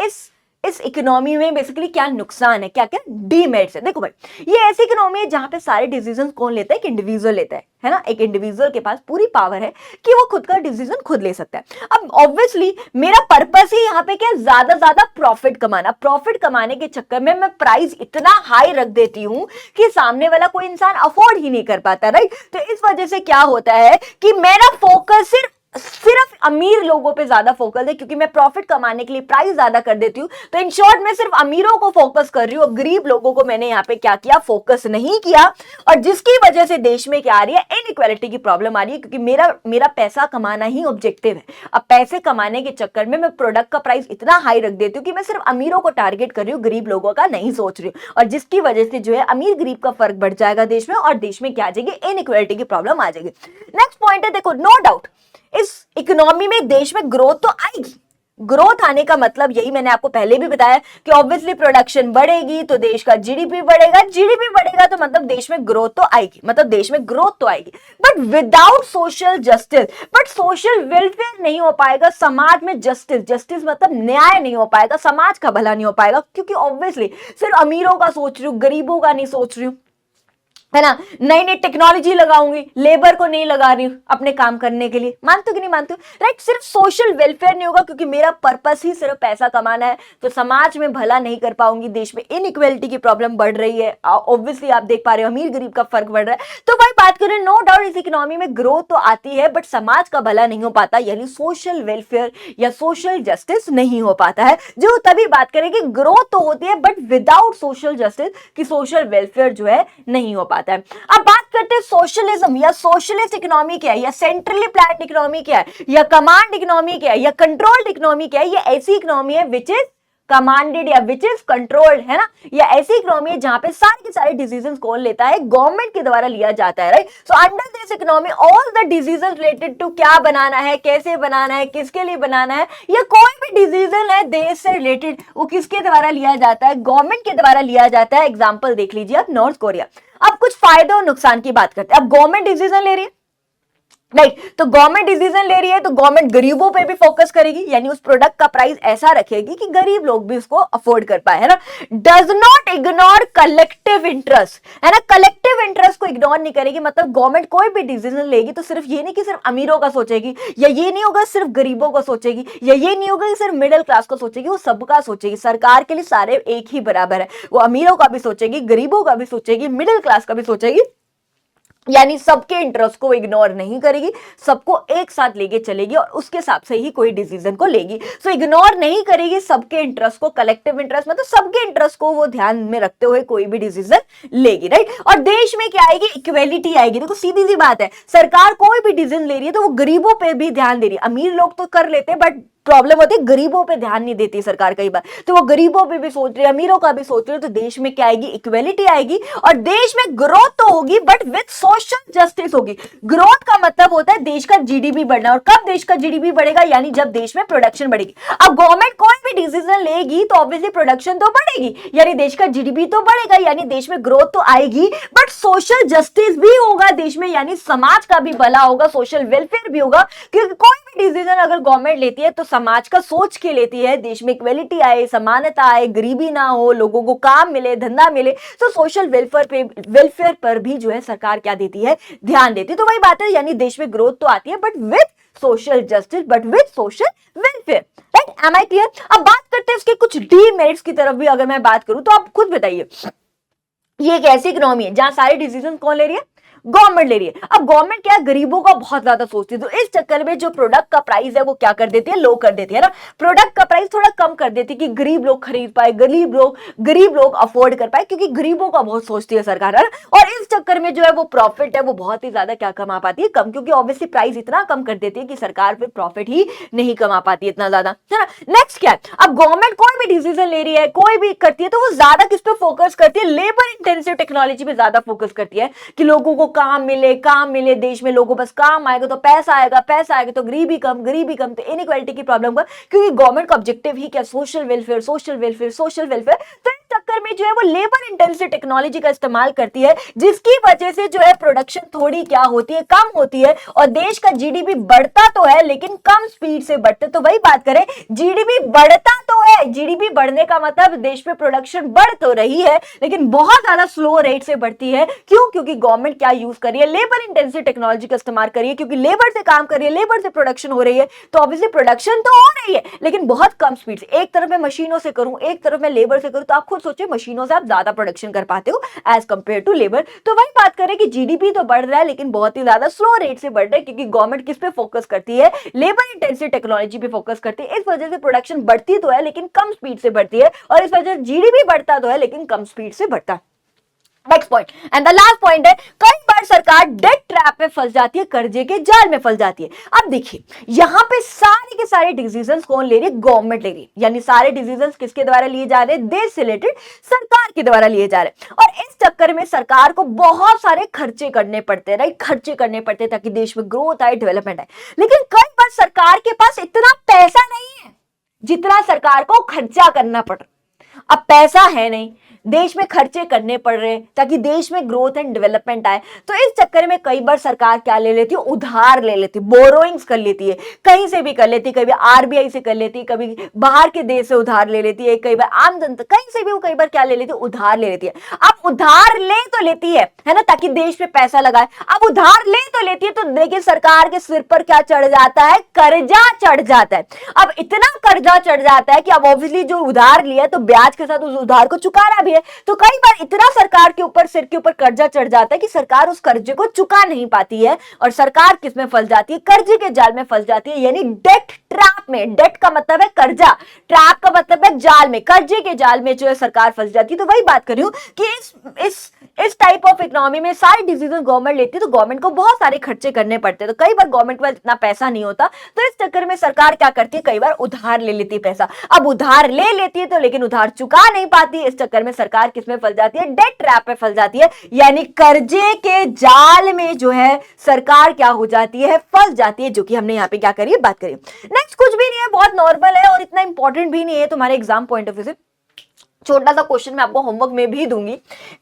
इस इकोनॉमी में बेसिकली क्या नुकसान है, क्या क्या डीमेरिट्स है। देखो भाई, ये ऐसी इकोनॉमी है जहां पे सारे डिसीजन कौन लेता है, एक इंडिविजुअल लेता है ना, एक इंडिविजुअल के पास पूरी पावर है कि वो खुद का डिसीजन खुद ले सकता है। अब ऑब्वियसली मेरा पर्पस ही यहाँ पे क्या, ज्यादा प्रॉफिट कमाना, प्रॉफिट कमाने के चक्कर में मैं प्राइस इतना हाई रख देती हूं कि सामने वाला कोई इंसान अफोर्ड ही नहीं कर पाता, राइट। तो इस वजह से क्या होता है कि मेरा फोकस सिर्फ अमीर लोगों पे ज्यादा फोकस है, क्योंकि मैं प्रॉफिट कमाने के लिए प्राइस ज्यादा कर देती हूं, तो इन शॉर्ट मैं सिर्फ अमीरों को फोकस कर रही हूं, गरीब लोगों को मैंने यहाँ पे क्या किया, फोकस नहीं किया, और जिसकी वजह से देश में क्या आ रही है, इनइक्वालिटी की प्रॉब्लम आ रही है, क्योंकि मेरा पैसा कमाना ही ऑब्जेक्टिव है। अब पैसे कमाने के चक्कर में मैं प्रोडक्ट का प्राइस इतना हाई रख देती हूँ कि मैं सिर्फ अमीरों को टारगेट कर रही हूँ, गरीब लोगों का नहीं सोच रही हूँ, और जिसकी वजह से जो है अमीर गरीब का फर्क बढ़ जाएगा देश में, और देश में क्या आ जाएगी, इनइक्वालिटी की प्रॉब्लम आ जाएगी। नेक्स्ट पॉइंट है, देखो नो डाउट इस इकोनॉमी में देश में ग्रोथ तो आएगी, ग्रोथ आने का मतलब यही मैंने आपको पहले भी बताया कि ऑब्वियसली प्रोडक्शन बढ़ेगी तो देश का जीडीपी बढ़ेगा, जीडीपी बढ़ेगा तो मतलब देश में ग्रोथ तो आएगी, मतलब देश में ग्रोथ तो आएगी, but without social justice, but social welfare नहीं हो पाएगा, समाज में जस्टिस मतलब न्याय नहीं हो पाएगा, समाज का भला नहीं हो पाएगा, क्योंकि ऑब्वियसली सिर्फ अमीरों का सोच रही हूँ, गरीबों का नहीं सोच रही हूँ, है ना, नई टेक्नोलॉजी लगाऊंगी, लेबर को नहीं लगा रही हूं अपने काम करने के लिए, मानते हो कि नहीं मानते हो, राइट। सिर्फ सोशल वेलफेयर नहीं होगा, क्योंकि मेरा पर्पस ही सिर्फ पैसा कमाना है, तो समाज में भला नहीं कर पाऊंगी, देश में इनइक्वालिटी की प्रॉब्लम बढ़ रही है, ऑब्वियसली आप देख पा रहे हो अमीर गरीब का फर्क बढ़ रहा है। तो भाई बात करें, नो डाउट इस इकोनॉमी में ग्रोथ तो आती है, बट समाज का भला नहीं हो पाता, यानी सोशल वेलफेयर या सोशल जस्टिस नहीं हो पाता है, जो तभी बात करें कि ग्रोथ तो होती है बट विदाउट सोशल जस्टिस, कि सोशल वेलफेयर जो है नहीं हो पाता है। अब बात करते हैं सोशलिज्म या सोशलिस्ट इकोनॉमी क्या है, या सेंट्रली प्लान्ड इकोनॉमी क्या है, या कमांड इकोनॉमी क्या है, या कंट्रोल्ड इकोनॉमी क्या है। ये ऐसी इकोनॉमी है विच इज कमांडेड या विच इज कंट्रोल्ड, है ना, या ऐसी इकोनॉमी है जहां पे सारे के सारे डिसीजंस कौन लेता है, गवर्नमेंट के द्वारा लिया जाता है, right. So under this economy all the decisions related to क्या बनाना है, कैसे बनाना है, किसके लिए बनाना है, या कोई भी डिसीजन है देश से रिलेटेड, वो किसके द्वारा लिया जाता है, गवर्नमेंट के द्वारा लिया जाता है। एग्जाम्पल देख लीजिए आप, नॉर्थ कोरिया। अब कुछ फायदे और नुकसान की बात करते हैं। अब गवर्नमेंट डिसीजन ले रही है, राइट, तो गवर्नमेंट डिसीजन ले रही है तो गवर्नमेंट गरीबों पे भी फोकस करेगी, यानी उस प्रोडक्ट का प्राइस ऐसा रखेगी कि गरीब लोग भी उसको अफोर्ड कर पाए, है ना। Does not ignore collective interest, है ना, कलेक्टिव इंटरेस्ट को इग्नोर नहीं करेगी, मतलब गवर्नमेंट कोई भी डिसीजन लेगी तो सिर्फ ये नहीं कि सिर्फ अमीरों का सोचेगी, या ये नहीं होगा सिर्फ गरीबों को सोचेगी, या ये नहीं होगा कि सिर्फ मिडिल क्लास को सोचेगी, वो सबका सोचेगी। सरकार के लिए सारे एक ही बराबर है, वो अमीरों का भी सोचेगी, गरीबों का भी सोचेगी, मिडिल क्लास का भी सोचेगी, यानी सबके इंटरेस्ट को इग्नोर नहीं करेगी, सबको एक साथ लेके चलेगी और उसके हिसाब से ही कोई डिसीजन को लेगी। सो इग्नोर नहीं करेगी सबके इंटरेस्ट को, कलेक्टिव इंटरेस्ट मतलब सबके इंटरेस्ट को वो ध्यान में रखते हुए कोई भी डिसीजन लेगी, राइट। और देश में क्या आएगी, इक्वेलिटी आएगी। देखो सीधी सी बात है, सरकार कोई भी डिसीजन ले रही है तो वो गरीबों पे भी ध्यान दे रही है। अमीर लोग तो कर लेते हैं बट प्रॉब्लम होती है, गरीबों पे ध्यान नहीं देती सरकार कई बार, तो वो गरीबों पे भी सोच रही है, अमीरों का भी सोच रही है, तो देश में क्या आएगी, इक्वेलिटी आएगी और देश में ग्रोथ तो होगी बट विद सोशल जस्टिस होगी। ग्रोथ का मतलब होता है देश का जीडीपी बढ़ना, और कब देश का जीडीपी बढ़ेगा, यानी जब देश में प्रोडक्शन बढ़ेगी। अब गवर्नमेंट कोई भी डिसीजन लेगी तो ऑब्वियसली प्रोडक्शन तो बढ़ेगी, यानी देश का जीडीपी तो बढ़ेगा, यानी देश में ग्रोथ तो आएगी, बट सोशल जस्टिस भी होगा देश में, यानी समाज का भी भला होगा, सोशल वेलफेयर भी होगा। क्योंकि कोई भी डिसीजन अगर गवर्नमेंट लेती है तो समाज का सोच के लेती है, देश में इक्वेलिटी आए, समानता आए, गरीबी ना हो, लोगों को काम मिले, धंधा मिले, तो सोशल वेलफेयर पर भी जो है सरकार क्या देती है, ध्यान देती है। तो वही बात है, यानी देश में ग्रोथ तो आती है but with social justice, but with social welfare, right? Am I clear? अब बात करते हैं उसके कुछ डीमेरिट्स की तरफ भी अगर मैं बात करूं तो आप खुद बताइए, ये एक ऐसी इकोनॉमी है जहां सारे डिसीजन कौन ले रही है, गवर्नमेंट ले रही है। अब गवर्नमेंट क्या है, गरीबों का बहुत ज्यादा सोचती है, तो इस चक्कर में जो प्रोडक्ट का प्राइस है वो क्या कर देती है, लो कर देती है ना, प्रोडक्ट का प्राइस थोड़ा कम कर देती है कि गरीब लोग खरीद पाए, गरीब लोग अफोर्ड कर पाए, क्योंकि गरीबों का बहुत सोचती है सरकार, है ना। और इस चक्कर में जो है वो प्रॉफिट है वो बहुत ही ज्यादा क्या कमा पाती है, कम, क्योंकि ऑब्वियसली प्राइस इतना कम कर देती है कि सरकार फिर प्रॉफिट ही नहीं कमा पाती इतना ज्यादा, है ना। नेक्स्ट क्या है, अब गवर्नमेंट कोई भी डिसीजन ले रही है, कोई भी करती है, तो वो ज्यादा किस पे फोकस करती है, लेबर इंटेंसिव टेक्नोलॉजी पे ज्यादा फोकस करती है कि लोगों को काम मिले, देश में लोगों बस काम आएगा तो पैसा आएगा तो गरीबी कम, तो इनइक्वालिटी की प्रॉब्लम का, क्योंकि गवर्नमेंट का ऑब्जेक्टिव ही क्या, सोशल वेलफेयर। तो इस चक्कर में जो है वो लेबर इंटेंसिव टेक्नोलॉजी का इस्तेमाल करती है, जिसकी वजह से जो है प्रोडक्शन थोड़ी क्या होती है, कम होती है, और देश का जीडीपी बढ़ता तो है लेकिन कम स्पीड से बढ़ता। तो वही बात करें, जीडीपी बढ़ता तो है, जीडीपी बढ़ने का मतलब देश में प्रोडक्शन बढ़ तो रही है लेकिन बहुत ज्यादा स्लो रेट से बढ़ती है। क्यों? क्योंकि गवर्नमेंट क्या यूज कर रही है, लेबर इंटेंसिव टेक्नोलॉजी का इस्तेमाल कर रही है, क्योंकि लेबर से काम कर रही है, लेबर से प्रोडक्शन हो रही है, तो ऑब्वियसली प्रोडक्शन तो हो रही है लेकिन बहुत कम स्पीड से। एक तरफ मैं मशीनों से करूं, एक तरफ मैं लेबर से करूं, तो आप खुद सोचिए मशीनों से आप ज्यादा प्रोडक्शन कर पाते हो एज कंपेयर टू लेबर। तो वही बात करें कि जीडीपी तो बढ़ रहा है लेकिन बहुत ही ज्यादा स्लो रेट से बढ़ रहा है, क्योंकि गवर्नमेंट किस पे फोकस करती है, लेबर इंटेंसिव टेक्नोलॉजी पे फोकस करती है। इस वजह से प्रोडक्शन बढ़ती तो है लेकिन कम स्पीड से बढ़ती है, और इस वजह से जीडीपी बढ़ता तो है लेकिन कम स्पीड से बढ़ता है। Next point and the last point है, कई बार सरकार डेट ट्रैप में फंस जाती है, कर्जे के जाल में फंस जाती है। अब देखिए यहां पे सारे के सारे डिसीजंस कौन ले रही है, गवर्नमेंट ले रही है, यानी सारे डिसीजंस किसके द्वारा लिए जा रहे हैं, देश से रिलेटेड सरकार के द्वारा लिए जा रहे हैं। और इस चक्कर में सरकार को बहुत सारे खर्चे करने पड़ते हैं, राइट, खर्चे करने पड़ते हैं ताकि देश में ग्रोथ आए, डेवलपमेंट आए। लेकिन कई बार सरकार के पास इतना पैसा नहीं है जितना सरकार को खर्चा करना पड़ रहा। अब पैसा है नहीं, देश में खर्चे करने पड़ रहे हैं ताकि देश में ग्रोथ एंड डेवलपमेंट आए, तो इस चक्कर में कई बार सरकार क्या ले लेती है, उधार ले लेती है, बोरोइंग्स कर लेती है, कहीं से भी कर लेती है, कभी आरबीआई से कर लेती है, कभी बाहर के देश से उधार ले लेती है, कई बार आम जनता कहीं से भी वो कई बार क्या ले लेती है, उधार ले लेती है। अब उधार ले तो लेती है ना, ताकि देश में पैसा लगाए। अब उधार ले तो लेती है तो देखिए सरकार के सिर पर क्या चढ़ जाता है, कर्जा चढ़ जाता है। अब इतना कर्जा चढ़ जाता है कि अब ऑब्वियसली जो उधार लिया तो ब्याज के साथ उस उधार को चुकाना भी है, तो कई बार इतना सरकार के ऊपर, सिर के ऊपर कर्जा चढ़ जाता है कि सरकार उस कर्जे को चुका नहीं पाती है, और सरकार किस में फंस जाती है, कर्जे के जाल में फंस जाती है, यानी डेट ट्रैप में। डेट का मतलब है कर्जा, ट्रैप का मतलब है जाल में, कर्जे के जाल में जो है सरकार फंस जाती है। तो वही बात कर रही हूं कि इस टाइप ऑफ इकोनॉमी में सारे डिसीजन गवर्नमेंट लेती है, तो गवर्नमेंट को बहुत सारे खर्चे करने पड़ते हैं, तो कई बार गवर्नमेंट के पास इतना पैसा नहीं होता, तो इस चक्कर में सरकार क्या करती है, कई बार उधार ले लेती है पैसा। अब उधार ले लेती है तो लेकिन उधार चुका नहीं पाती, इस चक्कर में सरकार किसमें फंस जाती है, डेट ट्रैप में फंस जाती है, यानी कर्जे के जाल में जो है सरकार क्या हो जाती है, फंस जाती है, जो कि हमने यहाँ पे क्या करी, बात करी। नेक्स्ट कुछ भी नहीं है, बहुत नॉर्मल है और इतना इंपॉर्टेंट भी नहीं है तुम्हारे एग्जाम पॉइंट ऑफ व्यू से, छोटा सा क्वेश्चन मैं आपको होमवर्क में भी दूंगी।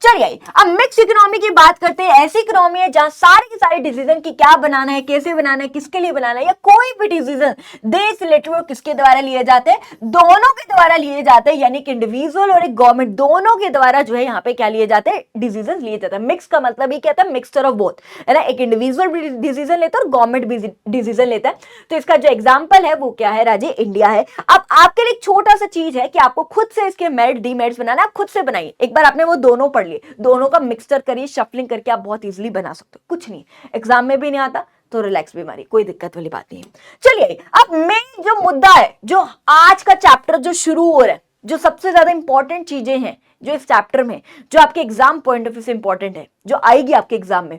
चलिए अब मिक्स इकोनॉमी की बात करते हैं। ऐसी इकोनॉमी है जहां सारे के सारे डिसीजन की क्या बनाना है, कैसे बनाना है, किसके लिए बनाना है, या कोई भी डिसीजन देश रिलेटेड किसके द्वारा लिए जाते हैं, दोनों के द्वारा लिए जाते हैं, यानी कि इंडिविजुअल और एक गवर्नमेंट दोनों के द्वारा जो है यहाँ पे क्या लिए जाते हैं, डिसीजन लिए जाते हैं। मिक्स का मतलब ही क्या था, मिक्सचर ऑफ बोथ, है ना, एक इंडिविजुअल भी डिसीजन लेता है और गवर्नमेंट भी डिसीजन लेता है। तो इसका जो एग्जाम्पल है वो क्या है, राजे, इंडिया है। अब आपके लिए छोटा सा चीज है कि आपको खुद से इसके मेरिट मेरिट्स बनाना, आप खुद से बनाइए। एक बार आपने वो दोनों पढ़ लिए, दोनों का मिक्सचर करिए, शफलिंग करके आप बहुत इजीली बना सकते हो। कुछ नहीं, एग्जाम में भी नहीं आता तो रिलैक्स भी मारिए, कोई दिक्कत वाली बात नहीं है। चलिए अब मेन जो मुद्दा है, जो आज का चैप्टर जो शुरू हो रहा है, जो सबसे ज्यादा इंपॉर्टेंट चीजें हैं जो इस चैप्टर में, जो आपके एग्जाम पॉइंट ऑफ व्यू से इंपॉर्टेंट है, जो आएगी आपके एग्जाम में,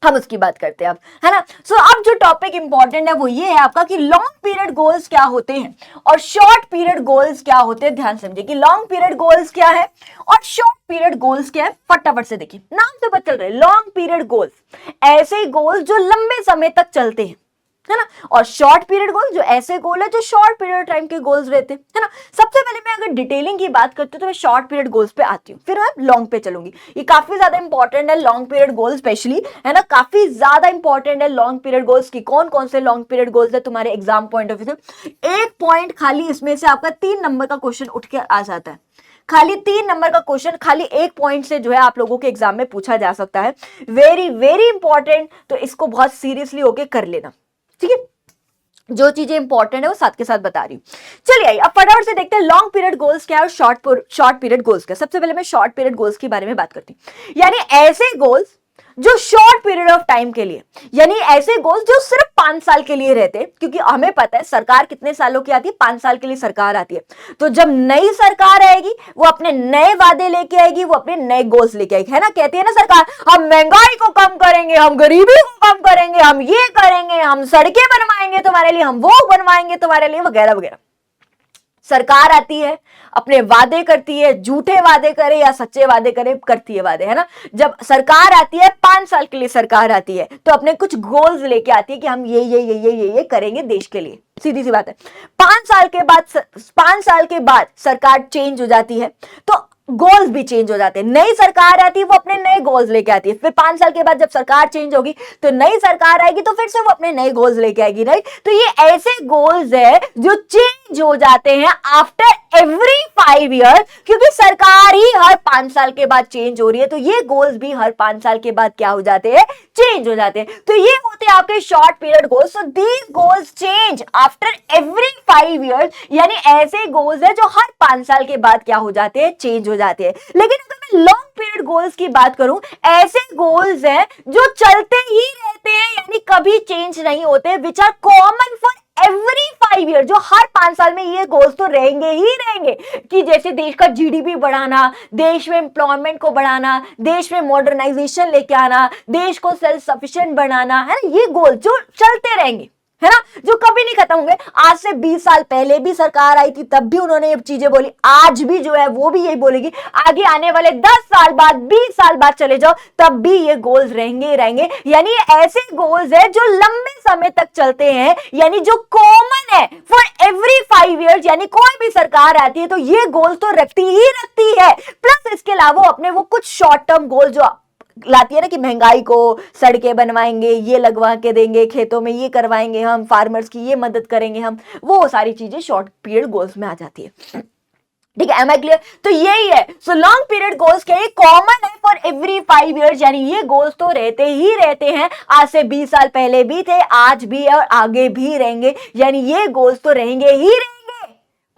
हम उसकी बात करते हैं अब, है ना। सो अब जो टॉपिक इंपॉर्टेंट है वो ये है आपका कि लॉन्ग पीरियड गोल्स क्या होते हैं और शॉर्ट पीरियड गोल्स क्या होते हैं। ध्यान समझिए कि लॉन्ग पीरियड गोल्स क्या है और शॉर्ट पीरियड गोल्स क्या है। फटाफट से देखिए, नाम से पता चल रहा है लॉन्ग पीरियड गोल्स, ऐसे गोल्स जो लंबे समय तक चलते हैं, है ना। और शॉर्ट पीरियड गोल जो ऐसे गोल है जो शॉर्ट पीरियड टाइम के गोल्स रहते हैं, है ना। सबसे पहले मैं अगर डिटेलिंग की बात करती हूँ तो मैं शॉर्ट पीरियड गोल्स पे आती हूँ, फिर मैं लॉन्ग पे चलूंगी। ये काफी ज्यादा इंपॉर्टेंट है लॉन्ग पीरियड गोल स्पेशली, है ना। काफी ज्यादा इंपॉर्टेंट है लॉन्ग पीरियड गोल्स की। कौन कौन से लॉन्ग पीरियड गोल्स है तुम्हारे एग्जाम पॉइंट ऑफ व्यू से। एक पॉइंट खाली इसमें से आपका 3 नंबर का क्वेश्चन उठ के आ जाता है, खाली 3 नंबर का क्वेश्चन खाली एक पॉइंट से जो है आप लोगों के एग्जाम में पूछा जा सकता है। वेरी वेरी इंपॉर्टेंट, तो इसको बहुत सीरियसली होके कर लेना, ठीक है। जो चीजें इंपॉर्टेंट है वो साथ के साथ बता रही हूँ। चलिए अब फटाफट से देखते हैं लॉन्ग पीरियड गोल्स क्या है और शॉर्ट पीरियड गोल्स क्या। सबसे पहले मैं शॉर्ट पीरियड गोल्स के बारे में बात करती हूँ, यानी ऐसे गोल्स जो शॉर्ट पीरियड ऑफ टाइम के लिए, यानी ऐसे गोल्स जो सिर्फ 5 साल के लिए रहते हैं, क्योंकि हमें पता है सरकार कितने सालों की आती है, 5 साल के लिए सरकार आती है। तो जब नई सरकार आएगी वो अपने नए वादे लेके आएगी, वो अपने नए गोल्स लेके आएगी, है ना। कहती है ना सरकार, हम महंगाई को कम करेंगे, हम गरीबी को कम करेंगे, हम ये करेंगे, हम सड़कें बनवाएंगे तुम्हारे लिए, हम वो बनवाएंगे तुम्हारे लिए, वगैरह वगैरह। सरकार आती है, अपने वादे करती है, झूठे वादे करे या सच्चे वादे करे, करती है वादे, है ना। जब सरकार आती है 5 साल के लिए सरकार आती है तो अपने कुछ गोल्स लेके आती है कि हम ये करेंगे देश के लिए। सीधी सी बात है। 5 साल के बाद सरकार चेंज हो जाती है तो गोल्स भी चेंज हो जाते हैं। नई सरकार आती है वो अपने नए गोल्स लेके आती है, फिर 5 साल के बाद जब सरकार चेंज होगी तो नई सरकार आएगी तो फिर से वो अपने नए गोल्स लेके आएगी, राइट। तो ये ऐसे गोल्स है जो चेंज हो जाते हैं आफ्टर एवरी 5 ईयर, क्योंकि सरकार ही हर 5 साल के बाद चेंज हो रही है, तो ये गोल्स भी हर 5 साल के बाद क्या हो जाते हैं, चेंज हो जाते हैं। तो ये होते हैं आपके short period goals. So these goals change after every 5 years, यानी ऐसे गोल्स है जो हर 5 साल के बाद क्या हो जाते हैं, चेंज हो जाते हैं। लेकिन अगर मैं लॉन्ग पीरियड गोल्स की बात करूं, ऐसे गोल्स हैं जो चलते ही रहते हैं, यानी कभी चेंज नहीं होते, which are common for every 5 year, जो हर 5 साल में ये गोल्स तो रहेंगे ही रहेंगे, कि जैसे देश का जीडीपी बढ़ाना, देश में एम्प्लॉयमेंट को बढ़ाना, देश में मॉडर्नाइजेशन लेके आना, देश को सेल्फ सफिशिएंट बनाना, है ना। ये गोल जो चलते रहेंगे, है ना, जो कभी नहीं खत्म होंगे। आज से 20 साल पहले भी सरकार आई थी, तब भी उन्होंने ये चीजें बोली, आज भी जो है वो भी यही बोलेगी, आगे आने वाले 10 साल बाद, 20 साल बाद चले जाओ तब भी ये गोल्स रहेंगे ही रहेंगे। यानी ये ऐसे गोल्स है जो लंबे समय तक चलते हैं, यानी जो कॉमन है फॉर एवरी 5 ईयर्स, यानी कोई भी सरकार आती है तो ये गोल्स तो रखती ही रखती है। प्लस इसके अलावा अपने वो कुछ शॉर्ट टर्म गोल जो लाती है ना, कि महंगाई को, सड़कें बनवाएंगे, ये लगवा के देंगे, खेतों में ये करवाएंगे, हम फार्मर्स की ये मदद करेंगे, हम वो सारी चीजें शॉर्ट पीरियड गोल्स में आ जाती है, ठीक है। Am I clear? तो यही है। सो लॉन्ग पीरियड गोल्स क्या है, कॉमन है फॉर एवरी 5 ईयर्स, यानी ये गोल्स तो रहते ही रहते हैं, आज से 20 साल पहले भी थे, आज भी है और आगे भी रहेंगे, यानी ये गोल्स तो रहेंगे ही रहेंगे।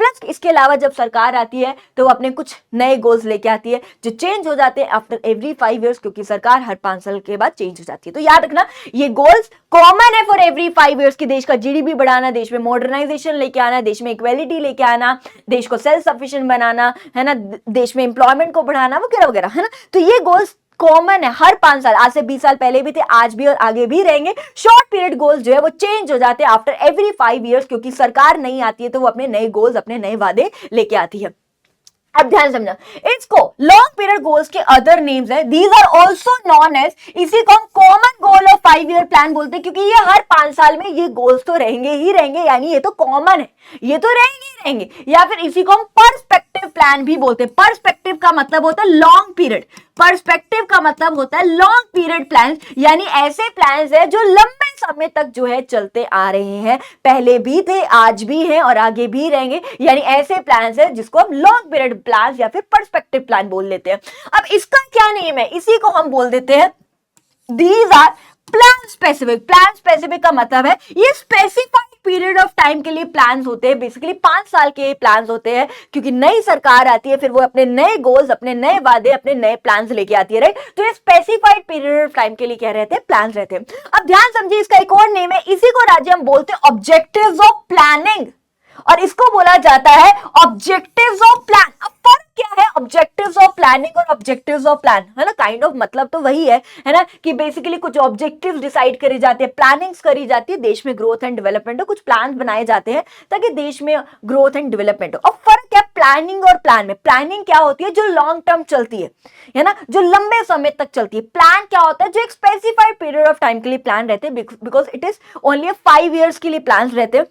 प्लस इसके अलावा जब सरकार आती है तो वो अपने कुछ नए गोल्स लेके आती है जो चेंज हो जाते हैं आफ्टर एवरी 5 ईयर्स, क्योंकि सरकार हर 5 साल के बाद चेंज हो जाती है। तो याद रखना ये गोल्स कॉमन है फॉर एवरी 5 ईयर्स, की देश का जीडीपी बढ़ाना, देश में मॉडर्नाइजेशन लेके आना, देश में इक्वेलिटी लेके आना, देश को सेल्फ सफिशिएंट बनाना, है ना, देश में एम्प्लॉयमेंट को बढ़ाना, वगैरह वगैरह, है ना। तो ये गोल्स कॉमन है हर 5 साल, आज से 20 साल पहले भी थे, आज भी और आगे भी रहेंगे। शॉर्ट पीरियड गोल्स जो है वो चेंज हो जाते हैं आफ्टर एवरी 5 ईयर्स, क्योंकि सरकार नहीं आती है तो वो अपने नए गोल्स, अपने नए वादे लेके आती है। अब ध्यान समझना, इसको लॉन्ग पीरियड गोल्स के अदर नेम्स है, these are also known as, इसी को हम common goal of 5 year plan बोलते हैं, क्योंकि ये हर 5 साल में ये गोल्स तो रहेंगे ही रहेंगे, यानी ये तो कॉमन है, ये तो रहेंगे ही रहेंगे। या फिर इसी को हम पर्सपेक्टिव प्लान भी बोलते हैं। पर्सपेक्टिव का मतलब होता है लॉन्ग पीरियड, पर्सपेक्टिव का मतलब होता है लॉन्ग पीरियड प्लान, यानी ऐसे प्लान्स है जो लंबे समय तक जो है चलते आ रहे हैं, पहले भी थे, आज भी हैं और आगे भी रहेंगे, यानी ऐसे प्लान्स है जिसको हम लॉन्ग पीरियड प्लान या फिर पर्सपेक्टिव प्लान बोल लेते हैं। अब इसका क्या नेम है, इसी को हम बोल देते हैं these are plan specific. Plan specific का मतलब है ये स्पेसिफाइड पीरियड ऑफ टाइम के लिए प्लान्स होते हैं, बेसिकली 5 साल के प्लान्स होते हैं, क्योंकि नई सरकार आती है, फिर वो अपने नए गोल्स, अपने नए वादे, अपने नए प्लान्स लेके आती है, राइट। तो ये स्पेसिफाइड पीरियड ऑफ टाइम के लिए क्या रहते हैं, प्लान्स रहते हैं। अब ध्यान समझिए, इसका एक और नेम है, इसी को राज्य हम बोलते हैं ऑब्जेक्टिव्स ऑफ प्लानिंग, और इसको बोला जाता है ऑब्जेक्टिव्स ऑफ प्लान। अब फर्क क्या है ऑब्जेक्टिव्स ऑफ प्लानिंग और ऑब्जेक्टिव्स ऑफ प्लान, है ना, काइंड ऑफ मतलब तो वही है ना, कि बेसिकली कुछ ऑब्जेक्टिव्स डिसाइड करी जाती है, प्लानिंग्स करी जाती है, देश में ग्रोथ एंड डेवलपमेंट हो, कुछ प्लान बनाए जाते हैं ताकि देश में ग्रोथ एंड डेवलपमेंट हो। और फर्क क्या प्लानिंग और प्लान में? प्लानिंग क्या होती है? जो लॉन्ग टर्म चलती है ना, जो लंबे समय तक चलती है। प्लान क्या होता है? जो एक स्पेसिफाइड पीरियड ऑफ टाइम के लिए प्लान रहते हैं, because it is only 5 years के लिए प्लान रहते हैं।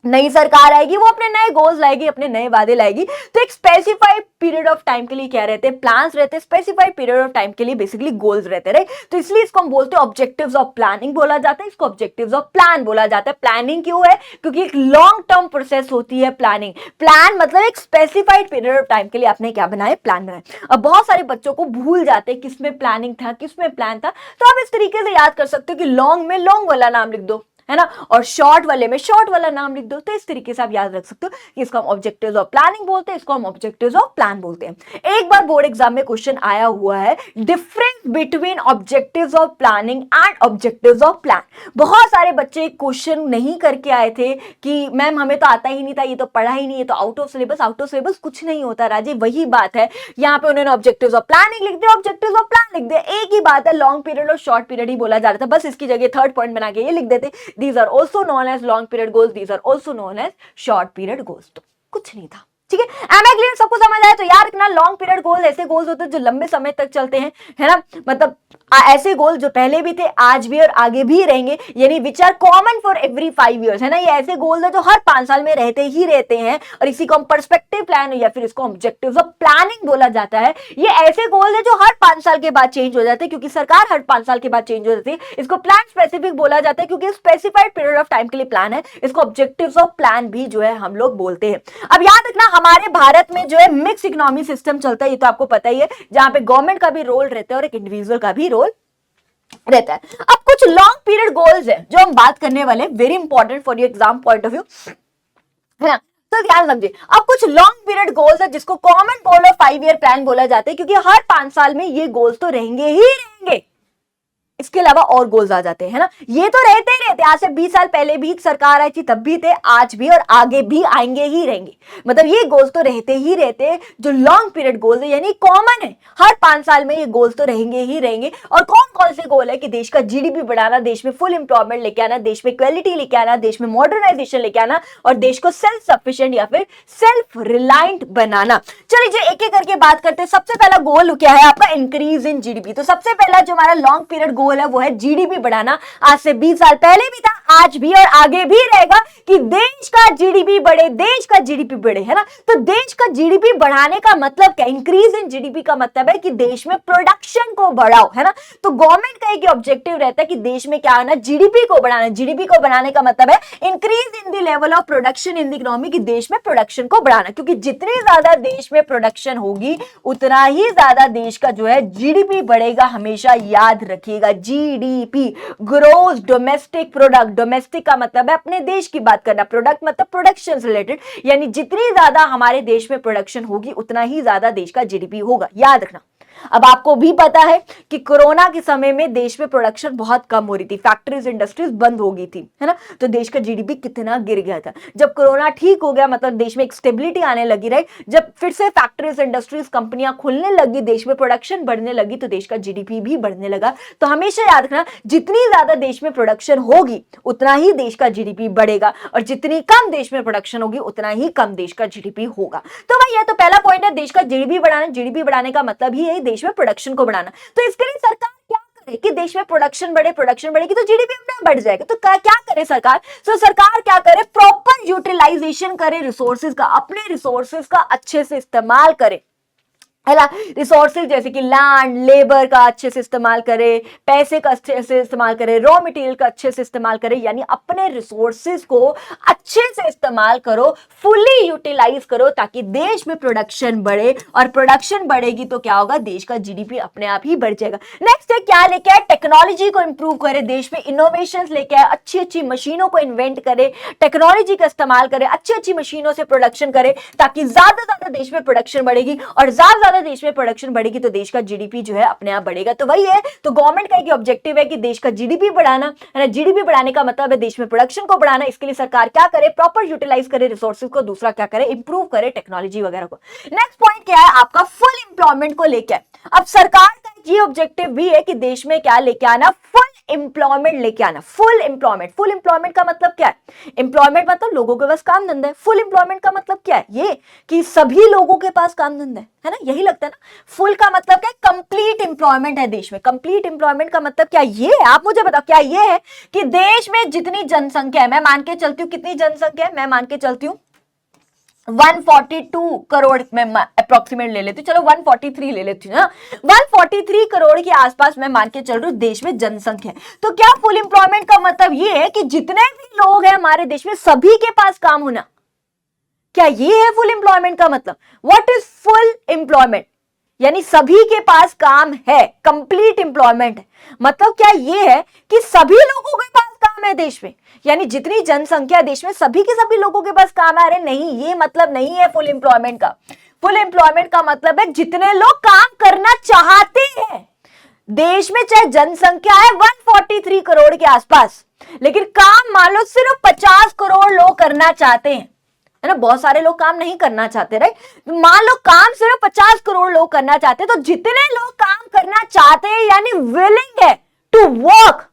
नई सरकार आएगी, वो अपने नए गोल्स लाएगी, अपने नए वादे लाएगी, तो एक स्पेसिफाइड पीरियड ऑफ टाइम के लिए क्या रहते हैं? प्लान्स रहते हैं। स्पेसिफाइड पीरियड ऑफ टाइम के लिए बेसिकली गोल्स रहते हैं, राइट? तो इसलिए इसको हम बोलते हैं ऑब्जेक्टिव्स ऑफ प्लानिंग बोला जाता है, इसको ऑब्जेक्टिव्स ऑफ प्लान बोला जाता है। प्लानिंग क्यों है? क्योंकि एक लॉन्ग टर्म प्रोसेस होती है प्लानिंग। प्लान मतलब एक स्पेसिफाइड पीरियड ऑफ टाइम के लिए आपने क्या बनाया? प्लान बनाया। अब बहुत सारे बच्चों को भूल जाते हैं किसमें प्लानिंग था, किसमें प्लान था, तो आप इस तरीके से याद कर सकते हो कि लॉन्ग में लॉन्ग वाला नाम लिख दो, है ना, और शॉर्ट वाले में शॉर्ट वाला नाम लिख दो। तो इस तरीके से आप याद रख सकते हो कि इसको हम ऑब्जेक्टिव्स ऑफ प्लानिंग बोलते हैं, इसको हम ऑब्जेक्टिव्स ऑफ प्लान बोलते हैं। एक बार बोर्ड एग्जाम में क्वेश्चन आया हुआ है, difference between objectives of planning and objectives of plan. बहुत सारे बच्चे क्वेश्चन नहीं करके आए थे कि मैम हमें तो आता ही नहीं था, ये तो पढ़ा ही नहीं है, तो out of syllabus. Out of syllabus कुछ नहीं होता राजे, वही बात है। यहाँ पे उन्होंने ऑब्जेक्टिव्स ऑफ प्लानिंग लिख दिया, ऑब्जेक्टिव्स ऑफ प्लान लिख दिया, एक ही बात है। लॉन्ग पीरियड और शॉर्ट पीरियड ही बोला जा रहा था, बस इसकी जगह थर्ड पॉइंट बना के ये लिख देते, these are also known as long period goals, these are also known as short period goals। तो कुछ नहीं था, ठीक है। Am I clear? सबको समझ आया? तो यार रखना, लॉन्ग पीरियड गोल ऐसे गोल्स होते हैं जो लंबे समय तक चलते हैं, है ना, मतलब ऐसे गोल जो पहले भी थे, आज भी और आगे भी रहेंगे, यानी which are common for every 5 years, है ना। ये ऐसे गोल है जो हर 5 साल में रहते ही रहते हैं, और इसी को हम पर्सपेक्टिव प्लान या फिर इसको ऑब्जेक्टिव्स ऑफ प्लानिंग बोला जाता है। ये ऐसे गोल है जो हर 5 साल के बाद चेंज हो जाते हैं, क्योंकि सरकार हर 5 साल के बाद चेंज हो जाती है। इसको प्लान स्पेसिफिक बोला जाता है क्योंकि स्पेसिफाइड पीरियड ऑफ टाइम के लिए प्लान है। इसको ऑब्जेक्टिव्स ऑफ प्लान भी जो है हम लोग बोलते हैं। अब याद रखना, हमारे भारत में जो है मिक्स इकोनॉमी सिस्टम चलता है, ये तो आपको पता ही है, जहां पे गवर्नमेंट का भी रोल रहता है और एक इंडिविजुअल का भी रोल रहता है। अब कुछ लॉन्ग पीरियड गोल्स है जो हम बात करने वाले, very important for your exam point of view, है ना, तो ध्यान समझिए। अब कुछ लॉन्ग पीरियड गोल्स है जिसको common goal of 5 year plan बोला जाता है, क्योंकि हर 5 साल में ये गोल्स तो रहेंगे ही रहेंगे, इसके अलावा और गोल्स आ जाते हैं, है ना। ये तो रहते ही रहते, आज से 20 साल पहले भी सरकार आई थी, तब भी थे, आज भी और आगे भी आएंगे ही रहेंगे। मतलब ये गोल्स तो रहते ही रहते हैं, जो लॉन्ग पीरियड गोल्स है, यानी कॉमन है, हर 5 साल में ये गोल्स तो रहेंगे ही रहेंगे। और कौन कौन से गोल है? कि देश का जीडीपी बढ़ाना, देश में फुल एम्प्लॉयमेंट लेके आना, देश में इक्वालिटी लेके आना, देश में मॉडर्नाइजेशन लेके आना, और देश को सेल्फ सफिशिएंट या फिर सेल्फ रिलायंट बनाना। चलिए एक एक करके बात करते हैं। सबसे पहला गोल क्या है आपका? Increase in GDP. तो सबसे पहला जो हमारा लॉन्ग पीरियड गोल है वो है जीडीपी बढ़ाना। आज से 20 साल पहले भी था, आज भी और आगे भी रहेगा कि देश का जीडीपी बढ़े, देश का जीडीपी बढ़े, है ना। तो देश का जीडीपी बढ़ाने का मतलब क्या? इंक्रीज इन जीडीपी का मतलब है कि देश में प्रोडक्शन को बढ़ाओ, है ना। तो गवर्नमेंट का एक ऑब्जेक्टिव रहता है कि देश में क्या आना? जीडीपी को बढ़ाना। जीडीपी को बढ़ाने का मतलब है increase in the level of production in the economy, कि देश में प्रोडक्शन को बढ़ाना, क्योंकि जितनी ज्यादा देश में प्रोडक्शन होगी उतना ही ज्यादा देश का जो है जीडीपी बढ़ेगा। हमेशा याद रखिएगा, GDP gross domestic product. Domestic का मतलब है अपने देश की बात करना, प्रोडक्ट मतलब प्रोडक्शन से रिलेटेड, यानी जितनी ज्यादा हमारे देश में प्रोडक्शन होगी उतना ही ज्यादा देश का जीडीपी होगा, याद रखना। अब आपको भी पता है कि कोरोना के समय में देश में प्रोडक्शन बहुत कम हो रही थी, फैक्ट्रीज इंडस्ट्रीज बंद हो गई थी, है ना। तो देश का जीडीपी कितना गिर गया था। जब कोरोना ठीक हो गया, मतलब देश में एक स्टेबिलिटी आने लगी, राइट, जब फिर से फैक्ट्रीज इंडस्ट्रीज कंपनियां खुलने लगी, देश में प्रोडक्शन बढ़ने लगी, तो देश का जीडीपी भी बढ़ने लगा। तो हमेशा याद रखना, जितनी ज्यादा देश में प्रोडक्शन होगी उतना ही देश का जीडीपी बढ़ेगा, और जितनी कम देश में प्रोडक्शन होगी उतना ही कम देश का जीडीपी होगा। तो भाई ये तो पहला पॉइंट है, देश का जीडीपी बढ़ाना। जीडीपी बढ़ाने का मतलब ही है देश में प्रोडक्शन को बढ़ाना। तो इसके लिए सरकार क्या करे कि देश में प्रोडक्शन बढ़े, प्रोडक्शन बढ़ेगी तो जीडीपी अपना बढ़ जाएगा। तो क्या करे सरकार? तो सरकार क्या करे? प्रॉपर यूटिलाइजेशन करे रिसोर्सेज का, अपने रिसोर्सेज का अच्छे से इस्तेमाल करे, है ना। रिसोर्सेज जैसे कि लैंड, लेबर का अच्छे से इस्तेमाल करे, पैसे का अच्छे से इस्तेमाल करे, रॉ मटेरियल का अच्छे से इस्तेमाल करे, यानी अपने रिसोर्सेज को अच्छे से इस्तेमाल करो, फुली यूटिलाइज करो, ताकि देश में प्रोडक्शन बढ़े, और प्रोडक्शन बढ़ेगी तो क्या होगा? देश का जीडीपी अपने आप ही बढ़ जाएगा। नेक्स्ट है क्या लेके आए? टेक्नोलॉजी को इंप्रूव करे, देश में इनोवेशंस लेके आए, अच्छी अच्छी मशीनों को इन्वेंट करे, टेक्नोलॉजी का इस्तेमाल करे, अच्छी अच्छी मशीनों से प्रोडक्शन करे, ताकि ज्यादा देश में प्रोडक्शन बढ़ेगी, और ज्यादा ज्यादा देश में प्रोडक्शन बढ़ेगी तो देश का जीडीपी जो है अपने आप बढ़ेगा। तो वही है, तो गवर्नमेंट का एक ऑब्जेक्टिव है कि देश का जीडीपी बढ़ाना है ना। जीडीपी बढ़ाने का मतलब है देश में प्रोडक्शन को बढ़ाना। इसके लिए सरकार क्या करे, प्रॉपर यूटिलाइज करे रिसोर्सेज को, दूसरा क्या करे, इंप्रूव करे टेक्नोलॉजी वगैरह को। नेक्स्ट पॉइंट क्या है आपका, फुल एम्प्लॉयमेंट को लेकर। अब सरकार का ये ऑब्जेक्टिव भी है कि देश में क्या लेके आना, फुल एम्प्लॉयमेंट लेके आना। फुल एम्प्लॉयमेंट, फुल एम्प्लॉयमेंट का मतलब क्या है, एम्प्लॉयमेंट मतलब लोगों के पास काम धंधा है। फुल एम्प्लॉयमेंट का मतलब क्या है, ये कि सभी लोगों के पास काम धंधा है ना, यही लगता है ना। फुल का मतलब क्या है, कंप्लीट एम्प्लॉयमेंट है देश में। कंप्लीट एम्प्लॉयमेंट का मतलब क्या ये है, आप मुझे बताओ, क्या ये है कि देश में जितनी जनसंख्या है, मैं मान के चलती हूँ, कितनी जनसंख्या है, मैं मान के चलती हूँ 142 करोड़ में अप्रोक्सीमेट ले लेती हूँ, चलो 143 ले लेती हूँ ना, 143 करोड़ के आसपास मैं मान के चल रही हूँ देश में जनसंख्या। तो क्या फुल एम्प्लॉयमेंट का मतलब ये है कि जितने भी लोग हैं हमारे देश में सभी के पास काम होना, क्या ये है फुल एम्प्लॉयमेंट का मतलब? What is full employment? यानी सभी के पास काम है, कंप्लीट एम्प्लॉयमेंट है। मतलब क्या ये है कि सभी लोगों के पास काम है देश में, यानी जितनी जनसंख्या देश में सभी के सभी लोगों के पास काम है? अरे नहीं, ये मतलब नहीं है फुल एम्प्लॉयमेंट का। फुल एम्प्लॉयमेंट का मतलब है जितने लोग काम करना चाहते हैं देश में, चाहे जनसंख्या है 143 करोड़ के आसपास, लेकिन काम मान लो सिर्फ 50 करोड़ लोग करना चाहते हैं, है ना। बहुत सारे लोग काम नहीं करना चाहते, राइट। मान लो काम सिर्फ 50 करोड़ लोग करना चाहते हैं, तो जितने लोग काम करना चाहते हैं यानी विलिंग है टू वर्क,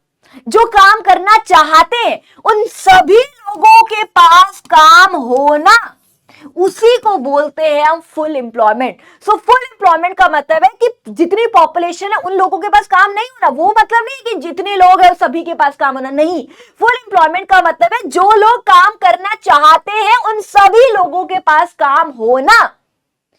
जो काम करना चाहते हैं उन सभी लोगों के पास काम होना, उसी को बोलते हैं हम full employment. So full employment का मतलब है कि जितनी पॉपुलेशन है उन लोगों के पास काम नहीं होना। वो मतलब नहीं कि जितने लोग हैं सभी के पास काम होना, नहीं। फुल एम्प्लॉयमेंट का मतलब है जो लोग काम करना चाहते हैं उन सभी लोगों के पास काम होना।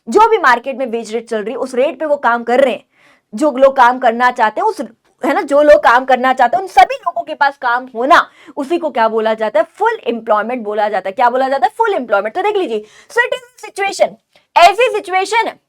जो भी मार्केट में वेज रेट चल रही है उस रेट पे वो काम कर रहे हैं। जो लोग काम करना चाहते हैं उस, है ना, जो लोग काम करना चाहते हैं उन सभी लोगों के पास काम होना, उसी को क्या बोला जाता है, फुल एम्प्लॉयमेंट बोला जाता है। क्या बोला जाता है, फुल एम्प्लॉयमेंट। तो देख लीजिए, सो इट इज सिचुएशन, ऐसी सिचुएशन है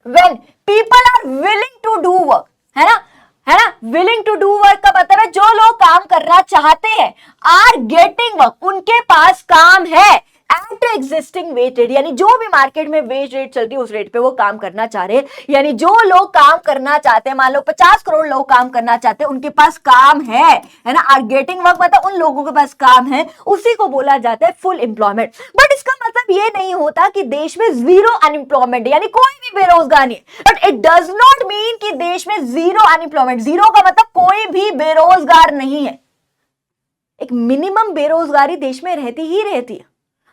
when people are willing to do work, है ना, है ना। विलिंग टू डू वर्क का मतलब है जो लोग काम करना चाहते हैं, आर गेटिंग वर्क, उनके पास काम है एट एग्जिस्टिंग वेज रेट, यानी जो भी मार्केट में वेज रेट चलती है उस रेट पे वो काम करना चाह रहे हैं। यानी जो लोग काम करना चाहते हैं, मान लो 50 करोड़ लोग काम करना चाहते हैं, उनके पास काम है ना। आर गेटिंग वर्क मतलब उन लोगों के पास काम है, उसी को बोला जाता है फुल एम्प्लॉयमेंट। बट इसका मतलब ये नहीं होता कि देश में जीरो अनएम्प्लॉयमेंट है, यानी कोई भी बेरोजगार नहीं है। But it does not mean कि देश में जीरो अनएम्प्लॉयमेंट, जीरो का मतलब कोई भी बेरोजगार नहीं है। एक मिनिमम बेरोजगारी देश में रहती ही रहती है।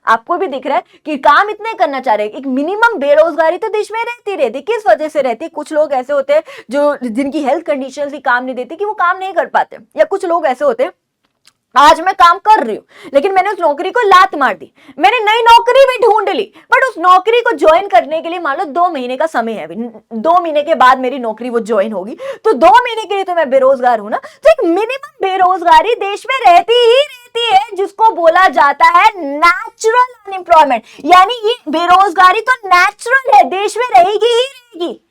आपको भी दिख रहा है कि काम इतने करना चाह रहे हैं, एक मिनिमम बेरोजगारी तो देश में रहती रहती। किस वजह से रहती? कुछ लोग ऐसे होते हैं जो जिनकी हेल्थ कंडीशंस ही काम नहीं देती कि वो काम नहीं कर पाते, या कुछ लोग ऐसे होते हैं आज मैं काम कर रही हूं लेकिन मैंने उस नौकरी को लात मार दी, मैंने नई नौकरी भी ढूंढ ली, बट उस नौकरी को ज्वाइन करने के लिए मान लो 2 महीने का समय है, 2 महीने के बाद मेरी नौकरी वो ज्वाइन होगी, तो 2 महीने के लिए तो मैं बेरोजगार हूं ना। तो एक मिनिमम बेरोजगारी देश में रहती ही रहती है, जिसको बोला जाता है नेचुरल अनएम्प्लॉयमेंट। यानी ये बेरोजगारी तो नेचुरल है, देश में रहेगी ही रहेगी,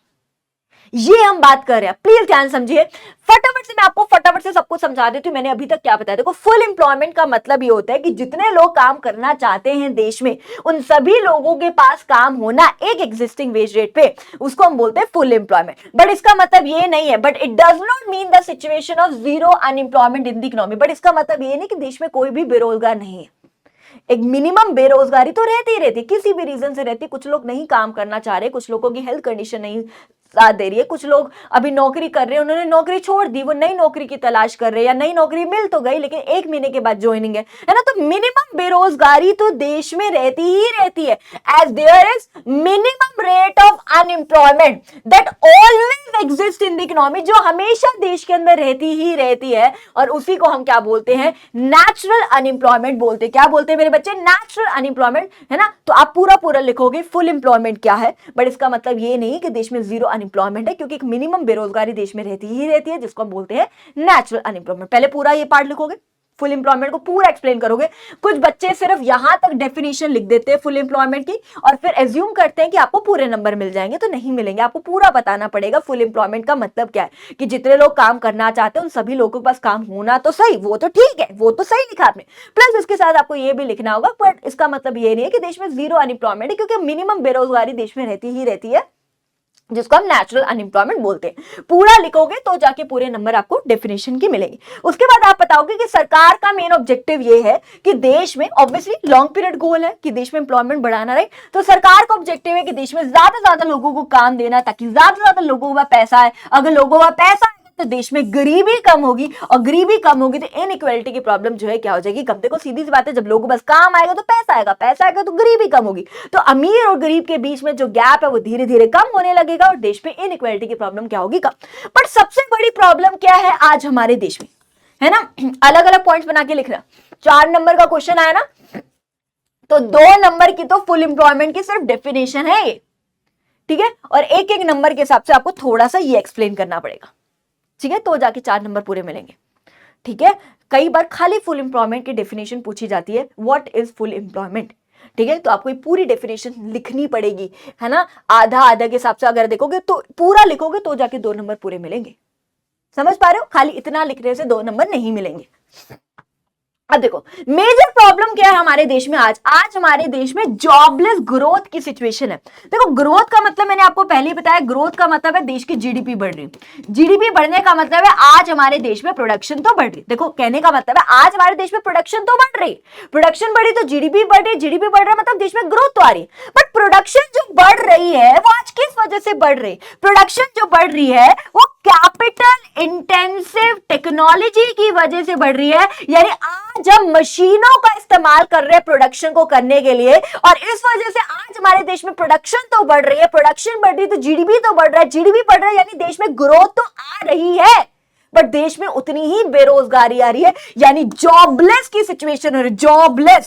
ये हम बात कर रहे हैं। प्लीज ध्यान समझिए, फटाफट से मैं आपको फटाफट से सब कुछ समझा देती हूँ। मैंने अभी तक क्या बताया, देखो फुल एम्प्लॉयमेंट का मतलब ये होता है कि जितने लोग काम करना चाहते हैं देश में उन सभी लोगों के पास काम होना एक एग्जिस्टिंग वेज रेट पे, उसको हम बोलते हैं फुल एम्प्लॉयमेंट। बट इसका मतलब ये नहीं है, but it does not mean the situation of zero unemployment in the economy. But इसका मतलब ये नहीं कि देश में कोई भी बेरोजगार नहीं है। एक मिनिमम बेरोजगारी तो रहती ही रहती, किसी भी रीजन से रहती। कुछ लोग नहीं काम करना चाह रहे, कुछ लोगों की हेल्थ कंडीशन नहीं साथ दे रही है, कुछ लोग अभी नौकरी कर रहे हैं, उन्होंने नौकरी छोड़ दी, वो नई नौकरी की तलाश कर रहे हैं, या नई नौकरी मिल तो गई लेकिन 1 महीने के बाद ज्वाइनिंग है ना। तो मिनिमम बेरोजगारी तो देश में रहती ही रहती है, as there is minimum rate of unemployment that always exist in the economy, जो हमेशा देश के अंदर रहती ही रहती है, और उसी को हम क्या बोलते हैं, नेचुरल अनएम्प्लॉयमेंट बोलते हैं। क्या बोलते हैं मेरे बच्चे, नेचुरल अनएम्प्लॉयमेंट, है ना। तो आप पूरा पूरा लिखोगे फुल एम्प्लॉयमेंट क्या है, बट इसका मतलब ये नहीं कि देश में जीरो अनएम्प्लॉयमेंट है, क्योंकि एक मिनिमम बेरोजगारी देश में रहती ही रहती है, जिसको हम बोलते हैं नेचुरल अनएम्प्लॉयमेंट। पहले पूरा ये पार्ट लिखोगे, फुल एम्प्लॉयमेंट को पूरा एक्सप्लेन करोगे। कुछ बच्चे सिर्फ यहां तक डेफिनेशन लिख देते हैं फुल एम्प्लॉयमेंट की, और फिर एज्यूम करते हैं कि आपको पूरे नंबर मिल जाएंगे, तो नहीं मिलेंगे। आपको पूरा बताना पड़ेगा फुल एम्प्लॉयमेंट का मतलब क्या है, कि जितने लोग काम करना चाहते हैं उन सभी लोगों के पास काम होना तो सही, वो तो ठीक है, वो तो सही लिखा आपने, प्लस इसके साथ आपको ये भी लिखना होगा, बट इसका मतलब ये नहीं है कि देश में जीरो अनएम्प्लॉयमेंट है, क्योंकि मिनिमम बेरोजगारी देश में रहती ही रहती है। जिसको हम नेचुरल अनएम्प्लॉयमेंट बोलते हैं। पूरा लिखोगे तो जाके पूरे नंबर आपको डेफिनेशन की मिलेगी। उसके बाद आप बताओगे कि सरकार का मेन ऑब्जेक्टिव ये है कि देश में, ऑब्वियसली लॉन्ग पीरियड गोल है कि देश में एम्प्लॉयमेंट बढ़ाना रहे, तो सरकार का ऑब्जेक्टिव है कि देश में ज्यादा से ज्यादा लोगों को काम देना, ताकि ज्यादा से ज्यादा लोगों के पास पैसा है। अगर लोगों का पैसा तो देश में गरीबी कम होगी, और गरीबी कम होगी तो इनइक्वालिटी की प्रॉब्लम जो है क्या हो जाएगी, कम। देखो सीधी सी बात है, जब लोगों के पास काम आएगा तो पैसा आएगा, पैसा आएगा तो गरीबी कम होगी, तो अमीर और गरीब के बीच में जो गैप है वो धीरे धीरे कम होने लगेगा और देश में इनइक्वालिटी की प्रॉब्लम क्या होगी, कम। बट सबसे बड़ी प्रॉब्लम क्या है आज हमारे देश में, है ना, अलग अलग पॉइंट्स बना के लिखना। 4 नंबर का क्वेश्चन आया ना, तो 2 नंबर की तो फुल एम्प्लॉयमेंट की सिर्फ डेफिनेशन है ये, ठीक है, और एक एक नंबर के हिसाब से आपको थोड़ा सा ये एक्सप्लेन करना पड़ेगा, ठीक है, तो जाके 4 नंबर पूरे मिलेंगे, ठीक है। कई बार खाली फुल एम्प्लॉयमेंट की डेफिनेशन पूछी जाती है, व्हाट इज फुल एम्प्लॉयमेंट, ठीक है, तो आपको ये पूरी डेफिनेशन लिखनी पड़ेगी, है ना। आधा आधा के हिसाब से अगर देखोगे तो पूरा लिखोगे तो जाके 2 नंबर पूरे मिलेंगे। समझ पा रहे हो, खाली इतना लिखने से 2 नंबर नहीं मिलेंगे। अब देखो मेजर प्रॉब्लम क्या है हमारे देश में आज हमारे देश में जॉबलेस ग्रोथ की सिचुएशन है। देखो ग्रोथ का मतलब मैंने आपको पहले ही बताया, ग्रोथ का मतलब है देश की जीडीपी बढ़ रही। जीडीपी बढ़ने का मतलब है आज हमारे देश में प्रोडक्शन तो बढ़ रही। देखो कहने का मतलब है आज हमारे देश में प्रोडक्शन तो बढ़ रही, प्रोडक्शन बढ़ी तो जीडीपी बढ़ रही, जीडीपी बढ़ रहा मतलब देश में ग्रोथ तो आ रही। बट प्रोडक्शन जो बढ़ रही है वो आज किस वजह से बढ़ रही, प्रोडक्शन जो बढ़ रही है वो कैपिटल इंटेंसिव टेक्नोलॉजी की वजह से बढ़ रही है। यानी आज हम मशीनों का इस्तेमाल कर रहे हैं प्रोडक्शन को करने के लिए, और इस वजह से आज हमारे देश में प्रोडक्शन तो बढ़ रही है, प्रोडक्शन बढ़ रही है तो जीडीपी तो बढ़ रहा है, जीडीपी बढ़ रहा है यानी देश में ग्रोथ तो आ रही है, बट देश में उतनी ही बेरोजगारी आ रही है, यानी जॉबलेस की सिचुएशन हो रही है।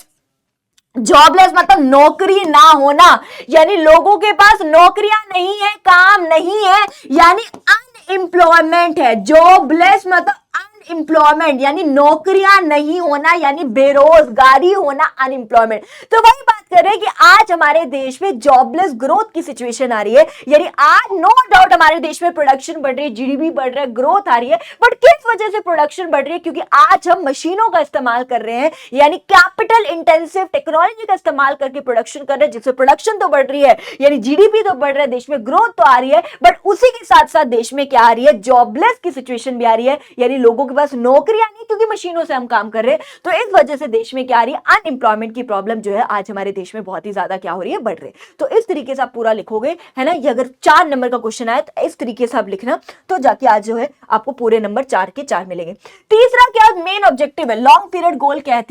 जॉबलेस मतलब नौकरी ना होना, यानी लोगों के पास नौकरियां नहीं है, काम नहीं है, यानी अनएम्प्लॉयमेंट है। जॉबलेस मतलब अनएम्प्लॉयमेंट यानी नौकरियां नहीं होना, यानी बेरोजगारी होना, अनएम्प्लॉयमेंट। तो वही बात कर रहे हैं कि आज हमारे देश में जॉबलेस ग्रोथ की सिचुएशन आ रही है, यानी आज नो डाउट हमारे देश में प्रोडक्शन बढ़ रही है, जीडीपी बढ़ रहा है, ग्रोथ आ रही है, बट किस वजह से प्रोडक्शन बढ़ रही है, क्योंकि आज हम मशीनों का इस्तेमाल कर रहे हैं, यानी कैपिटल इंटेंसिव टेक्नोलॉजी का इस्तेमाल करके प्रोडक्शन कर रहे हैं, जिससे प्रोडक्शन तो बढ़ रही है, यानी जीडीपी तो बढ़ रहा है, देश में ग्रोथ तो आ रही है, बट उसी के साथ साथ देश में क्या आ रही है, जॉबलेस की सिचुएशन भी आ रही है, यानी लोगों के पास नौकरियां नहीं, क्योंकि मशीनों से हम काम कर रहे हैं। तो इस वजह से देश में क्या आ रही है, अनएम्प्लॉयमेंट की प्रॉब्लम जो है आज हमारे देश में बहुत ही ज्यादा क्या हो रही है, बढ़ रही है। तो इस तरीके से आप पूरा लिखोगे, है ना। ये अगर 4 नंबर का क्वेश्चन आए तो इस तरीके से आप लिखना, तो जाके आज जो है आपको पूरे नंबर 4 के 4 मिलेंगे। तीसरा क्या मेन ऑब्जेक्टिव है, लॉन्ग पीरियड गोल क्या है,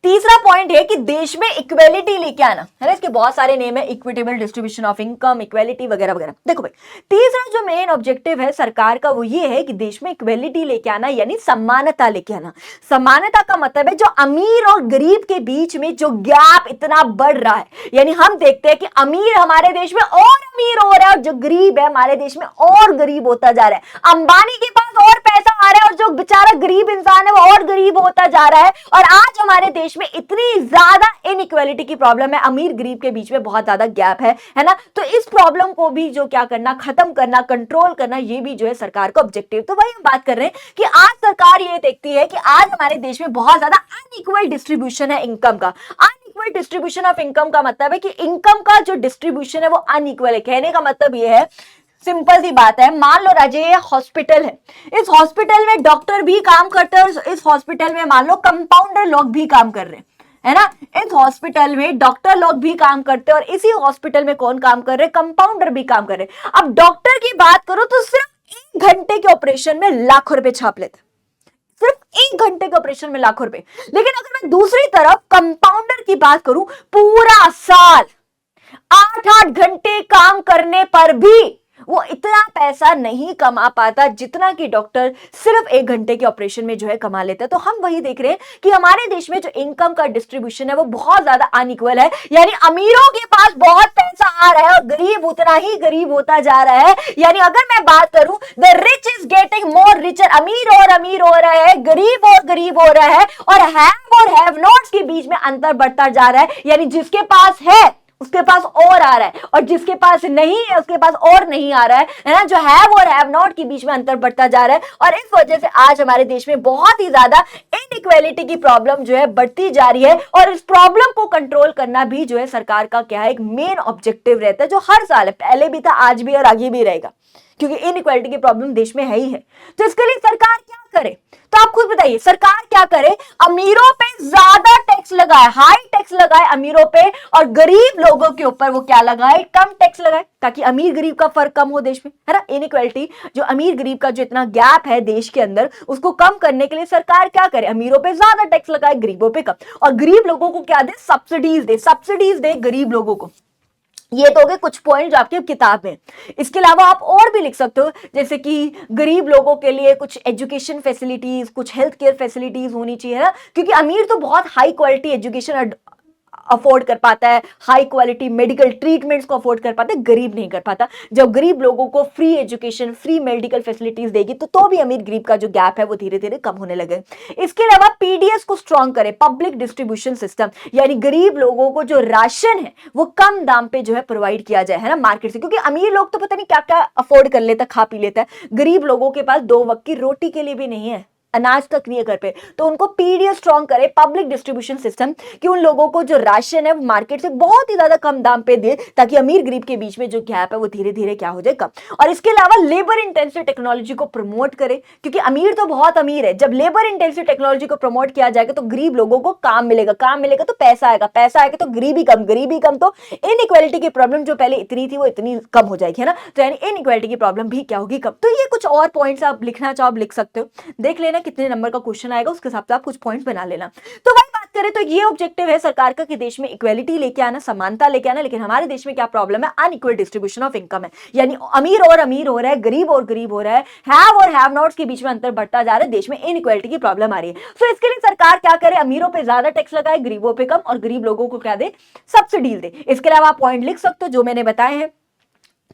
तीसरा पॉइंट है कि देश में इक्वेलिटी लेके आना, है ना। इसके बहुत सारे नेम है, equitable distribution of income, equality वगैरह वगैरह। देखो भाई तीसरा जो मेन ऑब्जेक्टिव है सरकार का वो ये है कि देश में इक्वेलिटी लेके आना, यानी समानता लेके आना। समानता का मतलब है जो अमीर और गरीब के बीच में जो गैप इतना बढ़ रहा है, यानी हम देखते हैं कि अमीर हमारे देश में और अमीर हो रहा है और जो गरीब है हमारे देश में और गरीब होता जा रहा है। अंबानी के पास और पैसा आ रहा है और जो बेचारा गरीब इंसान है वो और गरीब होता जा रहा है। और आज हमारे देश में इतनी ज्यादा इनइक्वालिटी की प्रॉब्लम है, अमीर गरीब के बीच में बहुत ज्यादा गैप है ना। तो इस प्रॉब्लम को भी जो क्या करना, खत्म करना, कंट्रोल करना, ये भी जो है सरकार का ऑब्जेक्टिव। तो वही हम बात कर रहे हैं कि आज सरकार ये देखती है कि आज हमारे देश में बहुत ज्यादा अनइक्वल डिस्ट्रीब्यूशन है इनकम का। अनइक्वल डिस्ट्रीब्यूशन ऑफ इनकम का मतलब है कि इनकम का जो डिस्ट्रीब्यूशन है वो अनइक्वल है। कहने का मतलब ये है, सिंपल सी बात है, मान लो राजे ये हॉस्पिटल है, इस हॉस्पिटल में डॉक्टर भी काम करते हैं और इस हॉस्पिटल में मान लो कंपाउंडर लोग भी काम कर रहे हैं, है ना। इस हॉस्पिटल में डॉक्टर लोग भी काम करते हैं और इसी हॉस्पिटल में कौन काम कर रहे हैं, कंपाउंडर भी काम कर रहे हैं। अब डॉक्टर की बात करो तो सिर्फ 1 घंटे के ऑपरेशन में लाखों रुपए छाप लेते, सिर्फ 1 घंटे के ऑपरेशन में लाखों रुपए। लेकिन अगर मैं दूसरी तरफ कंपाउंडर की बात करूं, पूरा साल 8-8 घंटे काम करने पर भी वो इतना पैसा नहीं कमा पाता जितना कि डॉक्टर सिर्फ 1 घंटे के ऑपरेशन में जो है कमा लेता है। तो हम वही देख रहे हैं कि हमारे देश में जो इनकम का डिस्ट्रीब्यूशन है वो बहुत ज्यादा अनइक्वल है, यानी अमीरों के पास बहुत पैसा आ रहा है और गरीब उतना ही गरीब होता जा रहा है। यानी अगर मैं बात करूं, the rich is getting more richer, अमीर और अमीर हो रहा है, गरीब और गरीब हो रहा है, और हैव नॉट्स के बीच में अंतर बढ़ता जा रहा है। यानी जिसके पास है उसके पास और आ रहा है, और जिसके पास नहीं है उसके पास और नहीं आ रहा है ना। जो हैव और हैव नॉट के बीच में अंतर बढ़ता जा रहा है, और इस वजह से आज हमारे देश में बहुत ही ज्यादा इनइक्वालिटी की प्रॉब्लम जो है बढ़ती जा रही है। और इस प्रॉब्लम को कंट्रोल करना भी जो है सरकार का क्या है, एक मेन ऑब्जेक्टिव रहता है, जो हर साल है, पहले भी था, आज भी और आगे भी रहेगा, क्योंकि इनइक्वालिटी की प्रॉब्लम देश में है ही है। तो इसके लिए सरकार क्या करे, तो आप खुद बताइए सरकार क्या करे। अमीरों पे ज्यादा टैक्स लगाए, हाई टैक्स लगाए अमीरों पे, और गरीब लोगों के ऊपर वो क्या लगाए, कम टैक्स लगाए, ताकि अमीर गरीब का फर्क कम हो देश में, है ना। इनइक्वालिटी, जो अमीर गरीब का जो इतना गैप है देश के अंदर, उसको कम करने के लिए सरकार क्या करे, अमीरों पे ज्यादा टैक्स लगाए, गरीबों पे कम, और गरीब लोगों को क्या दे, सब्सिडीज दे गरीब लोगों को। ये तो हो गए कुछ पॉइंट जो आपकी किताब में। इसके अलावा आप और भी लिख सकते हो, जैसे कि गरीब लोगों के लिए कुछ एजुकेशन फैसिलिटीज, कुछ हेल्थ केयर फैसिलिटीज होनी चाहिए ना, क्योंकि अमीर तो बहुत हाई क्वालिटी एजुकेशन अफोर्ड कर पाता है, हाई क्वालिटी मेडिकल ट्रीटमेंट्स को अफोर्ड कर पाता है, गरीब नहीं कर पाता। जब गरीब लोगों को free education, free medical facilities देगी तो भी अमीर गरीब का जो गैप है वो धीरे धीरे कम होने लगे। इसके अलावा पीडीएस को स्ट्रॉन्ग करे, पब्लिक डिस्ट्रीब्यूशन सिस्टम, यानी गरीब लोगों को जो राशन है वो कम दाम पे जो है प्रोवाइड किया जाए, है ना, मार्केट से, क्योंकि अमीर लोग तो पता नहीं क्या क्या अफोर्ड कर लेता, खा पी लेता है, गरीब लोगों के पास 2 वक्त की रोटी के लिए भी नहीं है, अनाज तक नहीं है घर पे। तो उनको पीडीएस स्ट्रॉन्ग करे, पब्लिक डिस्ट्रीब्यूशन सिस्टम, कि उन लोगों को जो राशन है वो मार्केट से बहुत ही ज्यादा कम दाम पे दे, ताकि अमीर गरीब के बीच में जो गैप है वो धीरे धीरे क्या हो जाए, कम। और इसके अलावा लेबर इंटेंसिव टेक्नोलॉजी को प्रमोट करे, क्योंकि अमीर तो बहुत अमीर है, जब लेबर इंटेंसिव टेक्नोलॉजी को प्रमोट किया जाएगा तो गरीब लोगों को काम मिलेगा, काम मिलेगा तो पैसा आएगा, पैसा आएगा तो गरीबी कम तो इनइक्वालिटी की प्रॉब्लम जो पहले इतनी थी वो इतनी कम हो जाएगी, है ना। तो यानी इनइक्वालिटी की प्रॉब्लम भी क्या होगी, कम। तो ये कुछ और पॉइंट्स आप लिखना चाहो आप लिख सकते हो, देख लेना कितने नंबर का क्वेश्चन आएगा, उसके हिसाब से आप कुछ पॉइंट्स बना लेना। तो वही बात करें तो ये ऑब्जेक्टिव है सरकार का कि देश में इक्वालिटी लेके आना, समानता लेके आना। लेकिन हमारे देश में क्या प्रॉब्लम है, अनइक्वल डिस्ट्रीब्यूशन ऑफ इनकम है, यानी अमीर और अमीर हो रहा है, गरीब और गरीब हो रहा है, हैव और हैव नॉट्स के बीच में अंतर बढ़ता जा रहा है, देश में इनइक्वालिटी की प्रॉब्लम आ रही है। तो इसके लिए सरकार क्या करे, अमीरों पे ज्यादा टैक्स लगाए, गरीबों पे कम, और गरीब लोगों को क्या दे, सब्सिडीज दे। इसके अलावा आप पॉइंट लिख सकते हो जो मैंने बताए हैं,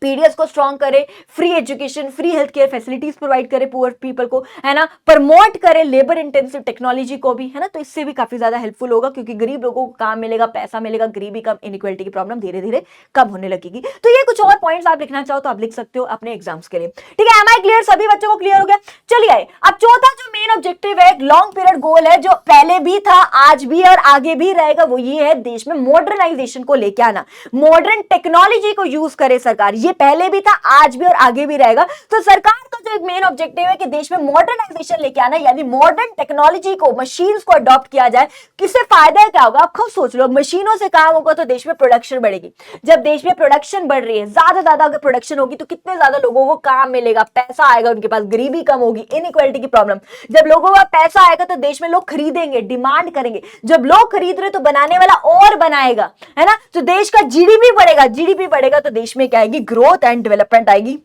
पीडीएस को स्ट्रॉन्ग करे, free education, free health care facilities provide करे पुअर पीपल को, है ना, प्रमोट करे लेबर इंटेंसिव टेक्नोलॉजी को भी, है ना। तो इससे भी काफी ज्यादा हेल्पफुल होगा, क्योंकि गरीब लोगों को काम मिलेगा, पैसा मिलेगा, गरीबी कम, इनइक्वालिटी की प्रॉब्लम धीरे धीरे कम होने लगेगी। तो ये कुछ और पॉइंट्स आप लिखना चाहो तो आप लिख सकते हो अपने एग्जाम्स के लिए, ठीक है। एम आई क्लियर, सभी बच्चों को क्लियर हो गया। चलिए आए अब चौथा जो मेन ऑब्जेक्टिव है, लॉन्ग पीरियड गोल है, जो पहले भी था, आज भी और आगे भी रहेगा, वो ये है देश में मॉडर्नाइजेशन को लेके आना, मॉडर्न टेक्नोलॉजी को यूज करे सरकार। ये पहले भी था, आज भी और आगे भी रहेगा। तो सरकार का जो एक मेन ऑब्जेक्टिव है कि देश में मॉडर्नाइजेशन लेके आना, यानी मॉडर्न टेक्नोलॉजी को, मशीन्स को अडॉप्ट किया जाए। किससे फायदा क्या होगा, आप खुद सोच लो, मशीनों से काम होगा तो देश में प्रोडक्शन बढ़ेगी। जब देश में प्रोडक्शन बढ़ रही है, ज्यादा अगर प्रोडक्शन होगी तो कितने ज्यादा लोगों को काम मिलेगा, पैसा आएगा उनके पास, गरीबी कम होगी, इनइक्वालिटी की प्रॉब्लम। जब लोगों का पैसा आएगा तो देश में लोग खरीदेंगे, डिमांड करेंगे। जब लोग खरीद रहे तो बनाने वाला और बनाएगा, है ना। तो देश का जीडीपी बढ़ेगा, जीडीपी बढ़ेगा तो देश में क्या आएगी, ग्रोथ एंड डेवलपमेंट आएगी,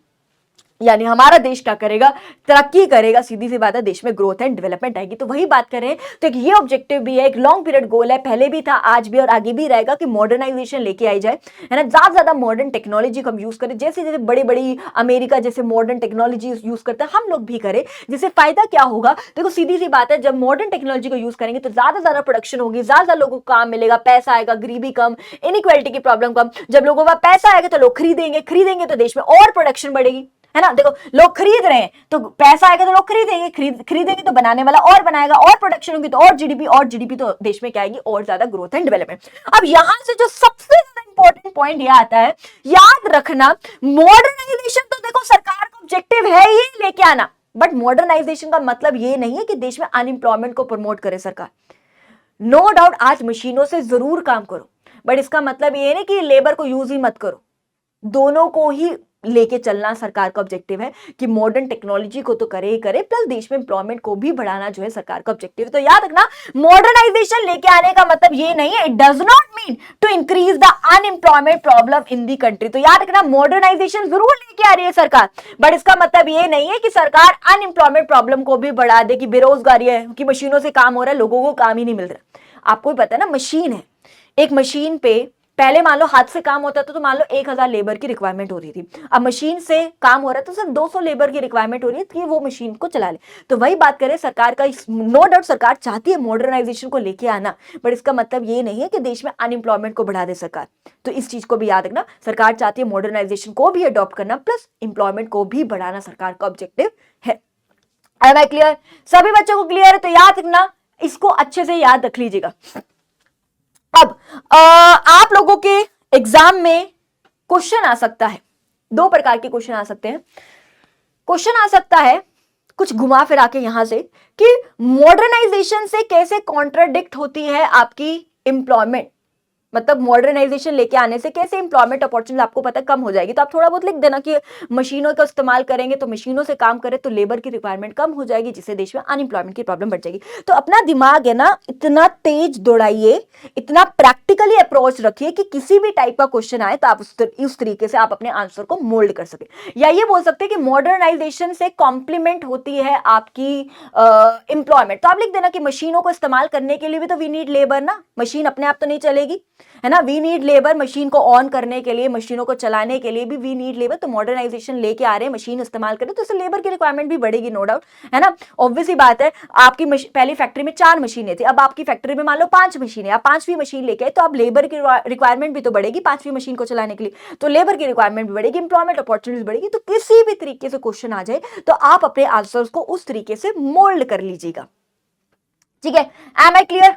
यानी हमारा देश क्या करेगा, तरक्की करेगा, सीधी सी बात है, देश में ग्रोथ एंड डेवलपमेंट आएगी। तो वही बात करें तो एक ये ऑब्जेक्टिव भी है, एक लॉन्ग पीरियड गोल है, पहले भी था, आज भी और आगे भी रहेगा, कि मॉडर्नाइजेशन लेके आई जाए, है ना। ज्यादा मॉडर्न टेक्नोलॉजी को हम यूज करें, जैसे जैसे बड़ी अमेरिका जैसे मॉडर्न टेक्नोलॉजी यूज करते हैं, हम लोग भी करें। जिससे फायदा क्या होगा, देखो सीधी सी बात है, जब मॉडर्न टेक्नोलॉजी को यूज करेंगे तो ज्यादा प्रोडक्शन होगी, ज्यादा लोगों को काम मिलेगा, पैसा आएगा, गरीबी कम, इनइक्वालिटी की प्रॉब्लम कम। जब लोगों का पैसा आएगा तो लोग खरीदेंगे तो देश में और प्रोडक्शन बढ़ेगी, है ना। देखो लोग खरीद रहे हैं तो पैसा आएगा तो लोग खरीदेंगे तो बनाने वाला और बनाएगा, और प्रोडक्शन होगी तो और जीडीपी तो देश में क्या आएगी, और ज्यादा ग्रोथ एंड डेवलपमेंट। अब यहां से जो सबसे ज्यादा इंपॉर्टेंट पॉइंट यह आता है, याद रखना, मॉडर्नाइजेशन तो देखो सरकार का ऑब्जेक्टिव है ये लेके आना, बट मॉडर्नाइजेशन का मतलब ये नहीं है कि देश में अनएम्प्लॉयमेंट को प्रमोट करे सरकार। नो डाउट आज मशीनों से जरूर काम करो, बट इसका मतलब ये नहीं कि लेबर को यूज ही मत करो, दोनों को ही लेके चलना सरकार का ऑब्जेक्टिव है, कि मॉडर्न टेक्नोलॉजी को तो करे ही करे, प्लस देश में एम्प्लॉयमेंट को भी बढ़ाना जो है सरकार का ऑब्जेक्टिव है। तो याद रखना, मॉडर्नाइजेशन लेके आने का मतलब ये नहीं है, it does not mean to increase the unemployment problem in the country. तो याद रखना, मॉडर्नाइजेशन जरूर लेके आ रही है सरकार, बट इसका मतलब ये नहीं है कि सरकार अनएम्प्लॉयमेंट प्रॉब्लम को भी बढ़ा दे, कि बेरोजगारी है, कि मशीनों से काम हो रहा है, लोगों को काम ही नहीं मिल रहा। आपको भी पता है ना, मशीन है, एक मशीन पे पहले मान लो हाथ से काम होता था तो मान लो 1000 लेबर की रिक्वायरमेंट होती थी, अब मशीन से काम हो रहा है तो सिर्फ 200 लेबर की रिक्वायरमेंट हो रही है कि वो मशीन को चला ले। तो वही बात करें सरकार का, नो डाउट सरकार चाहती है मॉडर्नाइजेशन को लेके आना, बट इसका मतलब ये नहीं है कि देश में अनएम्प्लॉयमेंट को बढ़ा दे सरकार। तो इस चीज को भी याद रखना, सरकार चाहती है मॉडर्नाइजेशन को भी अडॉप्ट करना प्लस एम्प्लॉयमेंट को भी बढ़ाना सरकार का ऑब्जेक्टिव है। Am I clear? सभी बच्चों को क्लियर है? तो याद रखना, इसको अच्छे से याद रख लीजिएगा। अब आप लोगों के एग्जाम में क्वेश्चन आ सकता है, दो प्रकार के क्वेश्चन आ सकते हैं। क्वेश्चन आ सकता है कुछ घुमा फिरा के यहां से कि मॉडर्नाइजेशन से कैसे कॉन्ट्राडिक्ट होती है आपकी एम्प्लॉयमेंट, मतलब मॉडर्नाइजेशन लेके आने से कैसे एम्प्लॉयमेंट अपॉर्चुनिटी आपको पता कम हो जाएगी। तो आप थोड़ा बहुत लिख देना कि मशीनों का इस्तेमाल करेंगे तो मशीनों से काम करें तो लेबर की रिक्वायरमेंट कम हो जाएगी, जिससे देश में अनएम्प्लॉयमेंट की प्रॉब्लम बढ़ जाएगी। तो अपना दिमाग है ना इतना तेज दौड़ाइए, इतना प्रैक्टिकली अप्रोच रखिए कि किसी भी टाइप का क्वेश्चन आए तो आप उस तरीके से आप अपने आंसर को मोल्ड कर सके। या ये बोल सकते हैं कि मॉडर्नाइजेशन से कॉम्प्लीमेंट होती है आपकी एम्प्लॉयमेंट। तो आप लिख देना कि मशीनों को इस्तेमाल करने के लिए भी तो वी नीड लेबर ना, मशीन अपने आप तो नहीं चलेगी, है ना, वी नीड लेबर, मशीन को ऑन करने के लिए, मशीनों को चलाने के लिए भी वी नीड लेबर। तो मॉडर्नाइजेशन लेके आ रहे हैं, मशीन इस्तेमाल करें तो इससे लेबर की रिक्वायरमेंट भी बढ़ेगी, नो डाउट, है ना। ऑब्वियस ही बात है, आपकी पहली फैक्ट्री में 4 मशीनें थी, अब आपकी फैक्ट्री में मान लो 5 मशीनें, आप 5वीं मशीन लेके आए तो आप लेबर की रिक्वायरमेंट भी तो बढ़ेगी 5वीं मशीन को चलाने के लिए, तो लेबर की रिक्वायरमेंट भी बढ़ेगी, एम्प्लॉयमेंट अपॉर्चुनिटीज बढ़ेगी। तो किसी भी तरीके से क्वेश्चन आ जाए तो आप अपने आंसर्स को उस तरीके से मोल्ड कर लीजिएगा, ठीक है। Am I clear?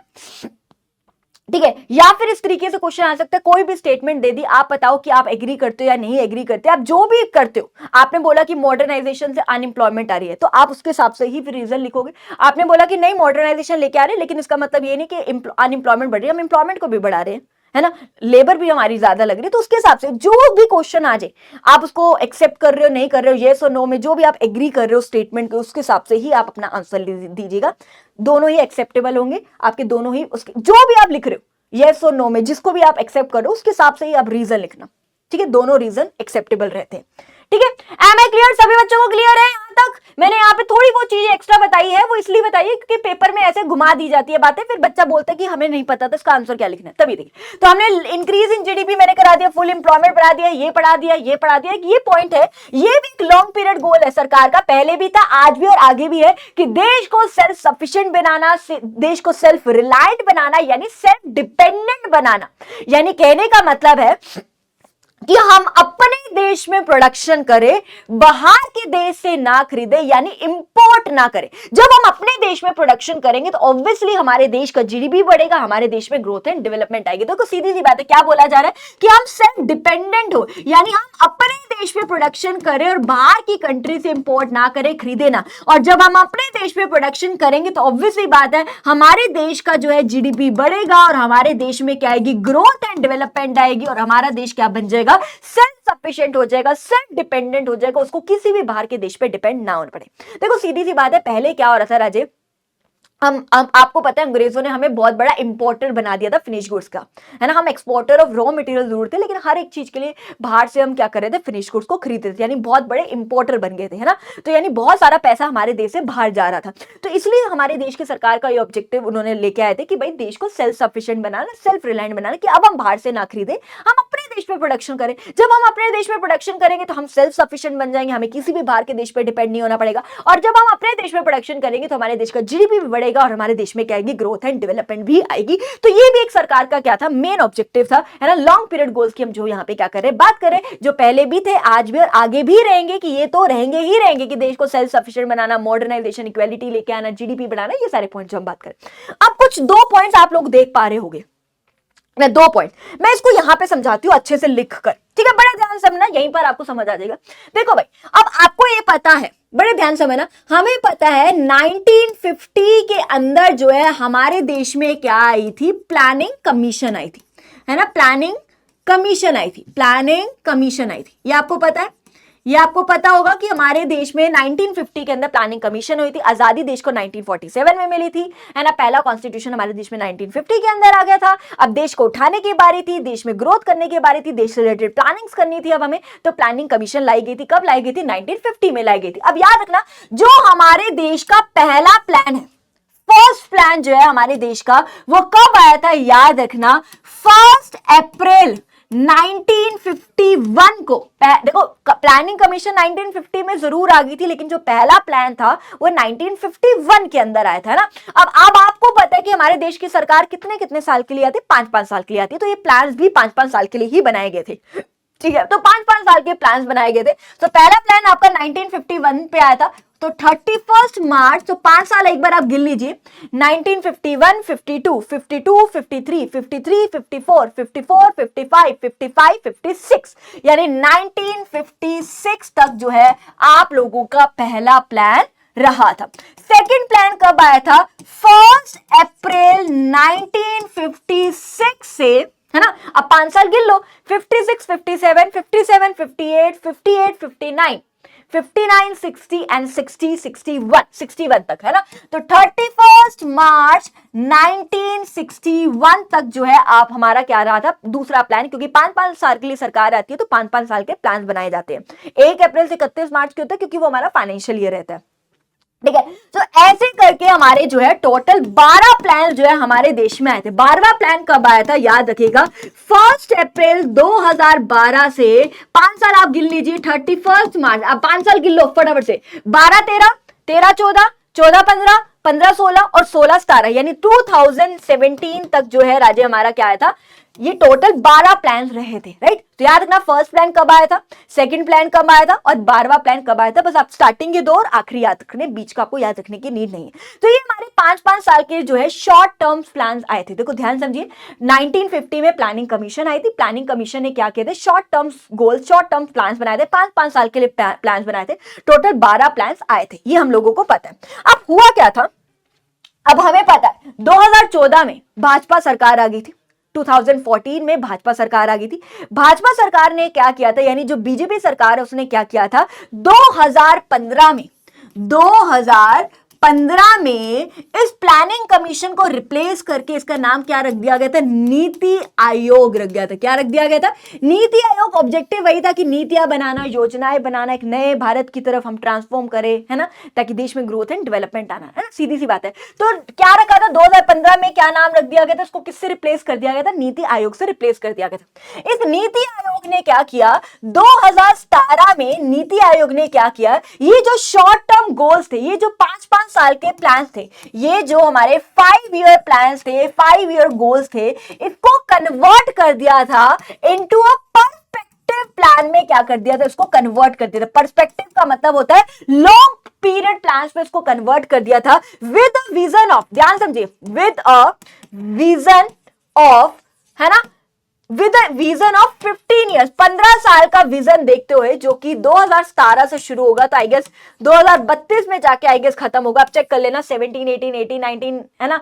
ठीक है। या फिर इस तरीके से क्वेश्चन आ सकता है, कोई भी स्टेटमेंट दे दी, आप बताओ कि आप एग्री करते हो या नहीं एग्री करते, आप जो भी करते हो। आपने बोला कि मॉडर्नाइजेशन से अनएम्प्लॉयमेंट आ रही है तो आप उसके हिसाब से ही फिर रीजन लिखोगे। आपने बोला कि नहीं मॉडर्नाइजेशन लेके आ रहे हैं लेकिन इसका मतलब ये नहीं कि अनएम्प्लॉयमेंट बढ़ रही है, हम एम्प्लॉयमेंट को भी बढ़ा रहे हैं, है ना, लेबर भी हमारी ज्यादा लग रही है। तो उसके हिसाब से जो भी क्वेश्चन आ जाए आप उसको एक्सेप्ट कर रहे हो नहीं कर रहे हो, येस और नो में जो भी आप एग्री कर रहे हो स्टेटमेंट के, उसके हिसाब से ही आप अपना आंसर दीजिएगा। दोनों ही एक्सेप्टेबल होंगे आपके, दोनों ही उसके जो भी आप लिख रहे हो येस और नो में जिसको भी आप एक्सेप्ट करो उसके हिसाब से ही आप रीजन लिखना, ठीक है। दोनों रीजन एक्सेप्टेबल रहते हैं, ठीक है। Am I clear? सभी बच्चों को क्लियर है यहां तक? मैंने यहाँ पे थोड़ी वो चीजें एक्स्ट्रा बताई है, वो इसलिए बताई है क्योंकि पेपर में ऐसे घुमा दी जाती है बातें, फिर बच्चा बोलता है कि हमें नहीं पता था इसका आंसर क्या लिखना है। तभी देखिए, तो हमने इंक्रीज इन जीडीपी मैंने करा दिया, फुल एम्प्लॉयमेंट बढ़ा दिया, ये पढ़ा दिया, ये पढ़ा दिया, ये पॉइंट है। ये भी एक लॉन्ग पीरियड गोल है सरकार का, पहले भी था, आज भी और आगे भी है, कि देश को सेल्फ सफिशिएंट बनाना, देश को सेल्फ रिलायंट बनाना, यानी सेल्फ डिपेंडेंट बनाना। यानी कहने का मतलब है कि हम अपने देश में प्रोडक्शन करें, बाहर के देश से ना खरीदे, यानी इंपोर्ट ना करें। जब हम अपने देश में प्रोडक्शन करेंगे तो ऑब्वियसली हमारे देश का जीडीपी बढ़ेगा, हमारे देश में ग्रोथ एंड डेवलपमेंट आएगी। तो सीधी सी बात है, क्या बोला जा रहा है कि हम सेल्फ डिपेंडेंट हो, यानी हम अपने देश में प्रोडक्शन करें और बाहर की कंट्री से इंपोर्ट ना करें, खरीदे ना। और जब हम अपने देश में प्रोडक्शन करेंगे तो ऑब्वियसली बात है हमारे देश का जो है जीडीपी बढ़ेगा और हमारे देश में क्या आएगी, ग्रोथ एंड डेवलपमेंट आएगी, और हमारा देश क्या बन जाएगा, सेल्फ सफिशिएंट हो जाएगा, सेल्फ डिपेंडेंट हो जाएगा, उसको किसी भी बाहर के देश पे डिपेंड ना होना पड़े। देखो सीधी सी बात है, पहले क्या हो रहा था राजे, हम आपको पता है अंग्रेजों ने हमें बहुत बड़ा इंपोर्टर बना दिया था फिनिश गुड्स का, है ना। हम एक्सपोर्टर ऑफ रॉ मटेरियल जरूर थे, लेकिन हर एक चीज के लिए बाहर से हम क्या कर रहे थे, फिनिश गुड्स को खरीदते थे, यानी बहुत बड़े इंपोर्टर बन गए थे, है ना। तो यानी बहुत सारा पैसा हमारे देश से बाहर जा रहा था। तो इसलिए हमारे देश की सरकार का ये ऑब्जेक्टिव उन्होंने लेके आए थे कि भाई देश को सेल्फ सफिशिएंट बनाना, सेल्फ रिलायंट बनाना, कि अब हम बाहर से ना खरीदे, हम अपने देश में प्रोडक्शन करें। जब हम अपने देश में प्रोडक्शन करेंगे तो हम सेल्फ सफिशिएंट बन जाएंगे, हमें किसी भी बाहर के देश पर डिपेंड नहीं होना पड़ेगा। और जब हम अपने देश में प्रोडक्शन करेंगे तो हमारे देश का जीडीपी भी बढ़ेगा और हमारे देश में क्या आएगी, ग्रोथ एंड डेवलपमेंट भी आएगी। तो ये भी एक सरकार का क्या था, मेन ऑब्जेक्टिव था, है ना। लॉन्ग पीरियड गोल्स की हम जो यहाँ पे क्या कर रहे हैं, बात करें, जो पहले भी थे, आज भी और आगे भी रहेंगे, कि ये तो रहेंगे ही रहेंगे, कि देश को सेल्फ सफिशिएंट बनाना, मॉडर्नाइजेशन, इक्वालिटी लेके आना, जीडीपी बढ़ाना, ये सारे पॉइंट जो हम बात करें। अब कुछ 2 पॉइंट्स आप लोग देख पा रहे होंगे, मैं 2 पॉइंट मैं इसको यहां पे समझाती हूं अच्छे से लिखकर, ठीक है। बड़ा ध्यान से समझना, यहीं पर आपको समझ आ जाएगा। देखो भाई, अब आपको ये पता है, बड़े ध्यान से समझना, हमें पता है 1950 के अंदर जो है हमारे देश में क्या आई थी, प्लानिंग कमीशन आई थी, है ना। प्लानिंग कमीशन आई थी, प्लानिंग कमीशन आई थी, ये आपको पता है। ये आपको पता होगा कि हमारे देश में 1950 के अंदर प्लानिंग कमीशन हुई थी। आजादी देश को 1947 में मिली थी, है ना। पहला कॉन्स्टिट्यूशन हमारे देश में 1950 के अंदर आ गया था। अब देश को उठाने की बारी थी, देश में ग्रोथ करने की बारी थी, देश से रिलेटेड प्लानिंग्स करनी थी अब हमें। तो प्लानिंग कमीशन लाई गई थी, कब लाई गई थी, 1950 में लाई गई थी। अब याद रखना, जो हमारे देश का पहला प्लान है, फर्स्ट प्लान जो है हमारे देश का वो कब आया था, याद रखना 1 अप्रैल 1951 को। देखो प्लानिंग कमीशन 1950 में जरूर आ गई थी, लेकिन जो पहला प्लान था वो 1951 के अंदर आया था ना। अब आपको पता है कि हमारे देश की सरकार कितने कितने साल के लिए आती है, 5-5 साल के लिए आती है, तो ये प्लान्स भी 5-5 साल के लिए ही बनाए गए थे, ठीक है। तो 5-5 साल के प्लान्स बनाए गए थे। तो पहला प्लान आपका 1951 पे आया था, तो 31 मार्च, तो 5 साल एक बार आप गिन लीजिए, 1951, 52, 52, 53, 53, 54, 54, 55, 55, 56, यानी 1956 तक जो है आप लोगों का पहला प्लान रहा था। सेकंड प्लान कब आया था, 1 अप्रैल 1956 से, है ना। अब 5 साल गिन लो, 56, 57, 57, 58, 58, 59, 59, 60 एंड 60, 61 तक, है ना। तो 31 मार्च 1961 तक जो है आप हमारा क्या रहा था, दूसरा प्लान, क्योंकि 5-5 साल के लिए सरकार आती है तो 5-5 साल के प्लान बनाए जाते हैं। 1 अप्रैल से 31 मार्च के होता है क्योंकि वो हमारा फाइनेंशियल ईयर रहता है, ठीक है। तो ऐसे करके हमारे जो है टोटल 12 प्लान जो है हमारे देश में आए थे। 12वां प्लान कब आया था, याद रखिएगा 1 अप्रैल 2012 से 5 साल आप गिन लीजिए, 31 मार्च, अब 5 साल गिन लो फटाफट से, 12-13, 13-14, 14-15, 15-16 और 16-17, यानी 2017 तक जो है राज्य हमारा क्या आया था, ये टोटल 12 प्लान रहे थे, राइट। तो याद रखना फर्स्ट प्लान कब आया था, सेकंड प्लान कब आया था और 12वां प्लान कब आया था। बस आप स्टार्टिंग के 2 और आखिरी याद रखने, बीच का आपको याद रखने की नीड नहीं है। तो ये हमारे 5-5 साल के जो है शॉर्ट टर्म प्लान आए थे। देखो ध्यान समझिए, 1950 में प्लानिंग कमीशन आई थी। प्लानिंग कमीशन ने क्या किए थे, short term goals, short term plan बनाए थे, 5-5 साल के लिए प्लान बनाए थे। टोटल 12 प्लान आए थे, ये हम लोगों को पता है। अब हुआ क्या था, अब हमें पता है 2014 में भाजपा सरकार आ गई थी, 2014 में भाजपा सरकार आ गई थी। भाजपा सरकार ने क्या किया था, यानी जो बीजेपी सरकार है उसने क्या किया था, 2015 में इस प्लानिंग कमीशन को रिप्लेस करके इसका नाम क्या रख दिया गया था, नीति आयोग रख गया था। क्या रख दिया गया था, नीति आयोग। ऑब्जेक्टिव वही था कि नीतियां बनाना, योजनाएं बनाना, एक नए भारत की तरफ हम ट्रांसफॉर्म करें, है ना, ताकि देश में ग्रोथ एंड डेवलपमेंट आना, है ना, सीधी सी बात है। तो क्या रखा था 2015 में, क्या नाम रख दिया गया था, उसको किससे रिप्लेस कर दिया गया था, नीति आयोग से रिप्लेस कर दिया गया था। इस नीति आयोग ने क्या किया, 2017 में नीति आयोग ने क्या किया, ये जो शॉर्ट टर्म गोल्स थे, ये जो 5-5 साल के प्लान थे, ये जो हमारे 5 ईयर प्लान थे, 5 ईयर गोल्स थे, इसको कन्वर्ट कर दिया था इनटू अ पर्सपेक्टिव प्लान में। क्या कर दिया था, इसको कन्वर्ट कर दिया था। पर्सपेक्टिव का मतलब होता है लॉन्ग पीरियड प्लान पे इसको कन्वर्ट कर दिया था विद अ विजन ऑफ, ध्यान समझिए, विद अ विजन ऑफ, है ना, विद विजन ऑफ 15 ईयर्स, 15 साल का विजन देखते हुए, जो कि 2017 से शुरू होगा, तो आई गेस 2032 में जाके आई गेस खत्म होगा। आप चेक कर लेना, 17, 18, 18, 19, है ना,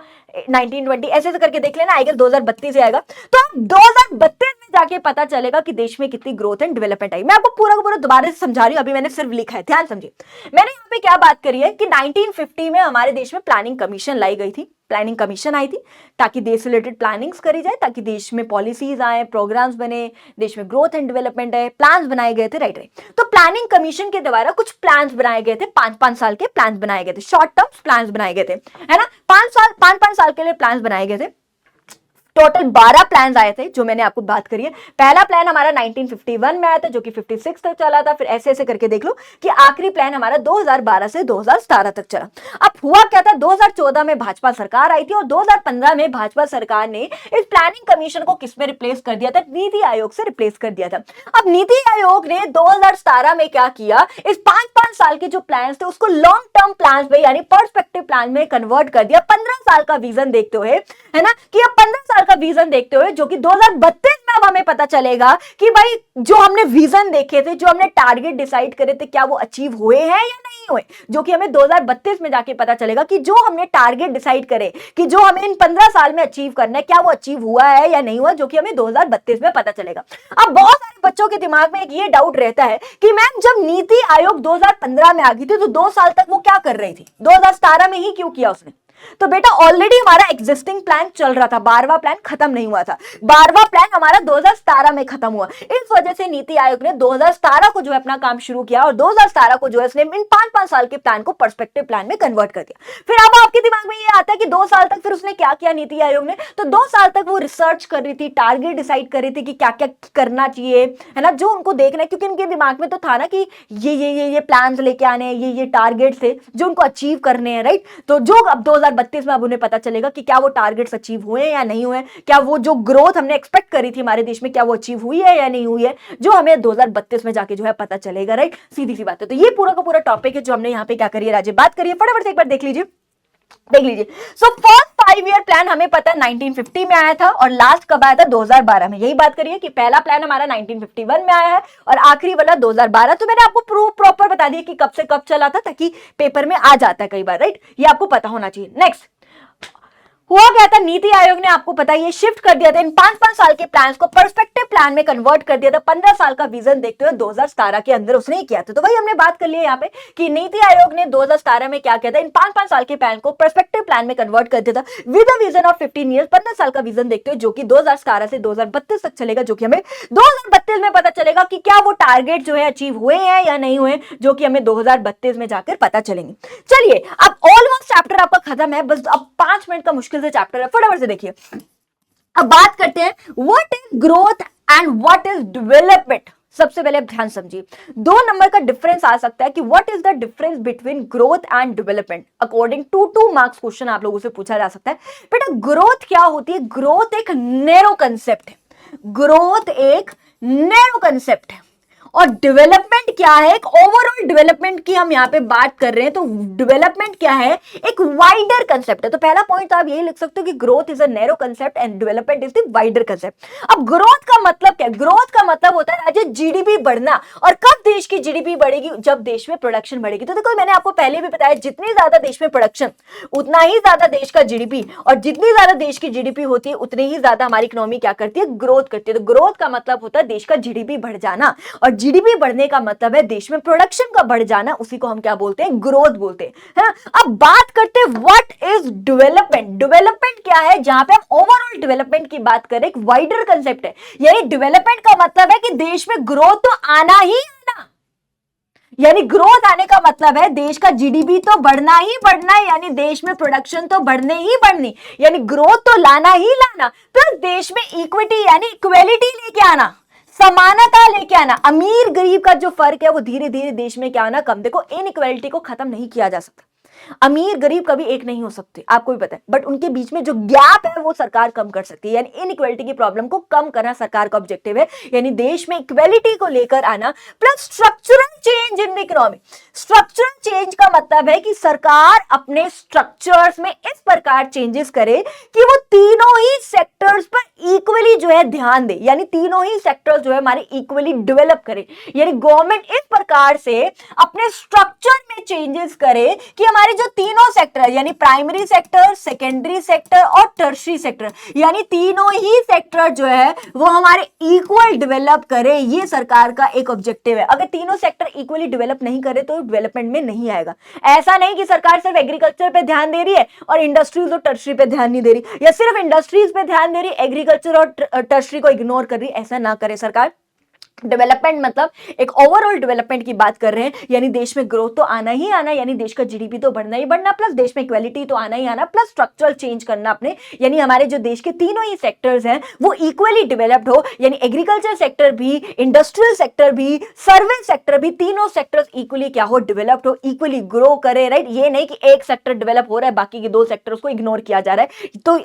19, 20 ऐसे करके देख लेना, आई गेस 2032 से आएगा। तो अब 2032 में जाके पता चलेगा कि देश में कितनी ग्रोथ एंड डेवलपमेंट आई। मैं आपको पूरा का पूरा दोबारा से समझा रही हूं, अभी मैंने सिर्फ लिखा है, ध्यान समझिए। मैंने यहाँ पे क्या बात करी है कि 1950 में हमारे देश में प्लानिंग कमीशन लाई गई थी, प्लानिंग कमीशन आई थी ताकि देश से रिलेटेड प्लानिंग्स करी जाए, ताकि देश में पॉलिसीज आए, प्रोग्राम्स बने, देश में ग्रोथ एंड डेवलपमेंट है, प्लान्स बनाए गए थे, राइट। तो प्लानिंग कमीशन के द्वारा कुछ प्लान्स बनाए गए थे, 5-5 साल के प्लान्स बनाए गए थे, शॉर्ट टर्म प्लान्स बनाए गए थे, है ना, 5-5 साल के लिए प्लान्स बनाए गए थे। टोटल 12 प्लान आए थे जो मैंने आपको बात करी है। पहला प्लान हमारा 1951 में आया था जो कि 56 तक चला था, फिर ऐसे ऐसे करके देख लो कि आखिरी प्लान हमारा 2012 से 2017 तक चला। अब हुआ क्या था, 2014 में भाजपा सरकार आई थी और 2015 में भाजपा सरकार ने इस प्लानिंग कमीशन को किसमें रिप्लेस कर दिया था, नीति आयोग से रिप्लेस कर दिया था। अब नीति आयोग ने 2017 में क्या किया, इस 5-5 साल के जो प्लान थे उसको लॉन्ग टर्म प्लान में यानी पर्सपेक्टिव प्लान में कन्वर्ट कर दिया, 15 साल का विजन देखते हुए, है ना, कि अब 15 साल का विजन देखते हुए जो कि 2032 में अब हमें पता चलेगा कि भाई जो हमने विजन देखे थे, जो हमने टारगेट डिसाइड करे थे, क्या वो अचीव हुए हैं या नहीं हुए, जो कि हमें 2032 में जाके पता चलेगा कि जो हमने टारगेट डिसाइड करे कि जो हमें इन 15 साल में अचीव करना है, क्या वो अचीव हुआ है या नहीं हुआ, जो कि हमें 2032 में पता चलेगा। अब बहुत सारे बच्चों के दिमाग में एक ये डाउट रहता है कि मैम जब नीति आयोग 2015 में आ गई थी तो 2 साल तक वो क्या कर रही थी, 2017 में ही क्यों किया उसने, तो बेटा ऑलरेडी हमारा एग्जिस्टिंग प्लान चल रहा था, 12वां प्लान खत्म नहीं हुआ था, 12वां प्लान हमारा 2017 में खत्म हुआ। इस वजह से नीति आयोग ने 2017 को जो है अपना काम शुरू किया और 2017 को जो है इसने इन 5-5 साल के प्लान को पर्सपेक्टिव प्लान में कन्वर्ट कर दिया। फिर अब आपके दिमाग में ये आता है कि 2 साल तक फिर उसने क्या किया नीति आयोग ने, तो 2 साल तक वो रिसर्च कर रही थी, टारगेट डिसाइड कर रही थी कि क्या क्या करना चाहिए, है ना, जो उनको देखना है, क्योंकि इनके दिमाग में तो था ना कि ये प्लान्स लेके आने हैं, ये टारगेट्स थे जो उनको अचीव करने हैं, राइट। तो जो अब 2032 में अब उन्हें पता चलेगा कि क्या वो टारगेट्स अचीव हुए हैं या नहीं हुए, क्या वो जो ग्रोथ हमने एक्सपेक्ट करी थी हमारे देश में क्या वो अचीव हुई है या नहीं हुई है, जो हमें 2032 में जाके जो है पता चलेगा, राइट। सीधी सी बात है। तो ये पूरा का पूरा टॉपिक है जो हमने यहाँ पे क्या करिए राजे बात करिए, फटाफट से एक बार देख लीजिए। सो फर्स्ट 5 ईयर प्लान हमें पता है 1950 में आया था और लास्ट कब आया था 2012 में। यही बात करिए कि पहला प्लान हमारा 1951 में आया है और आखिरी वाला 2012। तो मैंने आपको प्रूफ प्रॉपर बता दिया कि कब से कब चला था, ताकि पेपर में आ जाता है कई बार, राइट। ये आपको पता होना चाहिए। नेक्स्ट हुआ क्या था, नीति आयोग ने आपको पता ये शिफ्ट कर दिया था, इन 5-5 साल के प्लान्स को पर्सपेक्टिव प्लान में कन्वर्ट कर दिया था। 15 साल का विजन देखते हुए 2017 के अंदर उसने किया था। तो वही हमने बात कर ली है यहाँ पे कि नीति आयोग ने 2017 में क्या किया था, इन 5-5 साल के प्लान को पर्सपेक्टिव प्लान में कन्वर्ट कर दिया था with a vision of 15 years, 15 साल का विजन देखते हुए, जो कि 2017 से 2032 तक चलेगा, जो कि हमें 2032 में पता चलेगा कि क्या वो टारगेट जो है अचीव हुए हैं या नहीं हुए, जो कि हमें 2032 में जाकर पता चलेंगे। चलिए अब ऑलमोस्ट चैप्टर आपका खत्म है, बस अब 5 मिनट का मुश्किल से चैप्टर है, फटाफट से देखिए। अब बात करते हैं what is growth and what is development. सबसे पहले ध्यान समझिए, 2 नंबर का डिफरेंस आ सकता है कि what is the difference between growth and development. According to 2 marks question आप लोगों से पूछा जा सकता है। बेटा ग्रोथ क्या होती है, ग्रोथ एक नैरो कंसेप्ट है, ग्रोथ एक नैरो कंसेप्ट है, और डेवलपमेंट क्या है, एक ओवरऑल डेवलपमेंट की हम यहाँ पे बात कर रहे हैं। तो डेवलपमेंट क्या है, एक वाइडर कंसेप्ट है। तो पहला पॉइंट तो आप यही लिख सकते हो कि growth is a narrow concept and development is the wider concept. अब ग्रोथ का मतलब क्या है, ग्रोथ का मतलब होता है आज जीडीपी बढ़ना। और कब देश की जीडीपी बढ़ेगी, जब देश में प्रोडक्शन बढ़ेगी। तो देखो मैंने आपको पहले भी बताया, जितनी ज्यादा देश में प्रोडक्शन उतना ही ज्यादा देश का जीडीपी, और जितनी ज्यादा देश की जीडीपी होती है उतनी ही ज्यादा हमारी इकोनॉमी क्या करती है, ग्रोथ करती है। तो ग्रोथ का मतलब होता है देश का जीडीपी बढ़ जाना, और जीडीपी बढ़ने का मतलब है देश में प्रोडक्शन का बढ़ जाना, उसी को हम क्या बोलते हैं, ग्रोथ बोलते हैं, है ना। अब बात करते हैं व्हाट इज डेवलपमेंट। डेवलपमेंट क्या है, जहां पे हम ओवरऑल डेवलपमेंट की बात करें, एक वाइडर कंसेप्ट है। यानी डेवलपमेंट का मतलब है कि देश में ग्रोथ तो आना ही आना, यानी ग्रोथ आने का मतलब है देश का जीडीपी तो बढ़ना ही बढ़ना है, यानी देश में प्रोडक्शन तो बढ़ने ही बढ़नी, यानी ग्रोथ तो लाना ही लाना, प्लस देश में इक्विटी यानी इक्वेलिटी लेके आना, समानता लेके आना। अमीर गरीब का जो फर्क है वो धीरे धीरे देश में क्या आना, कम। देखो इनइक्वालिटी को खत्म नहीं किया जा सकता, अमीर गरीब कभी एक नहीं हो सकते, आपको भी पता है, बट उनके बीच में जो गैप है वो सरकार कम कर सकती है। यानी इनइक्वालिटी की प्रॉब्लम को कम करना सरकार का ऑब्जेक्टिव है, यानी देश में इक्वालिटी को लेकर आना, plus structural change in the economy. Structural change का मतलब है कि सरकार अपने स्ट्रक्चर्स में इस प्रकार चेंजेस करे कि वो तीनों ही सेक्टर्स पर इक्वली जो है ध्यान दे, यानी तीनों ही सेक्टर्स जो है हमारे इक्वली डेवलप करे। यानी गवर्नमेंट इस प्रकार से अपने स्ट्रक्चर में चेंजेस करे कि हमारे जो तीनों सेक्टर यानी प्राइमरी सेक्टर, सेकेंडरी सेक्टर और टर्शरी सेक्टर, यानी तीनों ही सेक्टर जो है वो हमारे इक्वल डेवलप करे, ये सरकार का एक ऑब्जेक्टिव है। अगर तीनों सेक्टर इक्वली डेवलप नहीं करे तो डेवलपमेंट में नहीं आएगा। ऐसा नहीं कि सरकार सिर्फ एग्रीकल्चर पे ध्यान दे रही है और इंडस्ट्रीज और टर्शरी पे ध्यान नहीं दे रही, या सिर्फ इंडस्ट्रीज पे ध्यान दे रही, एग्रीकल्चर और टर्शरी को इग्नोर कर रही, ऐसा ना करे सरकार। डेवलपमेंट मतलब एक ओवरऑल डेवलपमेंट की बात कर रहे हैं, यानी देश में ग्रोथ तो आना ही आना, यानी देश का जीडीपी तो बढ़ना ही बढ़ना, प्लस देश में इक्वालिटी तो आना ही आना, प्लस स्ट्रक्चरल चेंज करना अपने, यानी हमारे जो देश के तीनों ही सेक्टर्स हैं वो इक्वली डेवलप्ड हो, यानी एग्रीकल्चर सेक्टर भी, इंडस्ट्रियल सेक्टर भी, सर्विस सेक्टर भी, तीनों सेक्टर्स इक्वली क्या हो, डेवलप्ड हो, इक्वली ग्रो करे, राइट। ये नहीं कि एक सेक्टर डेवलप हो रहा है बाकी के 2 सेक्टर्स को इग्नोर किया जा रहा है, तो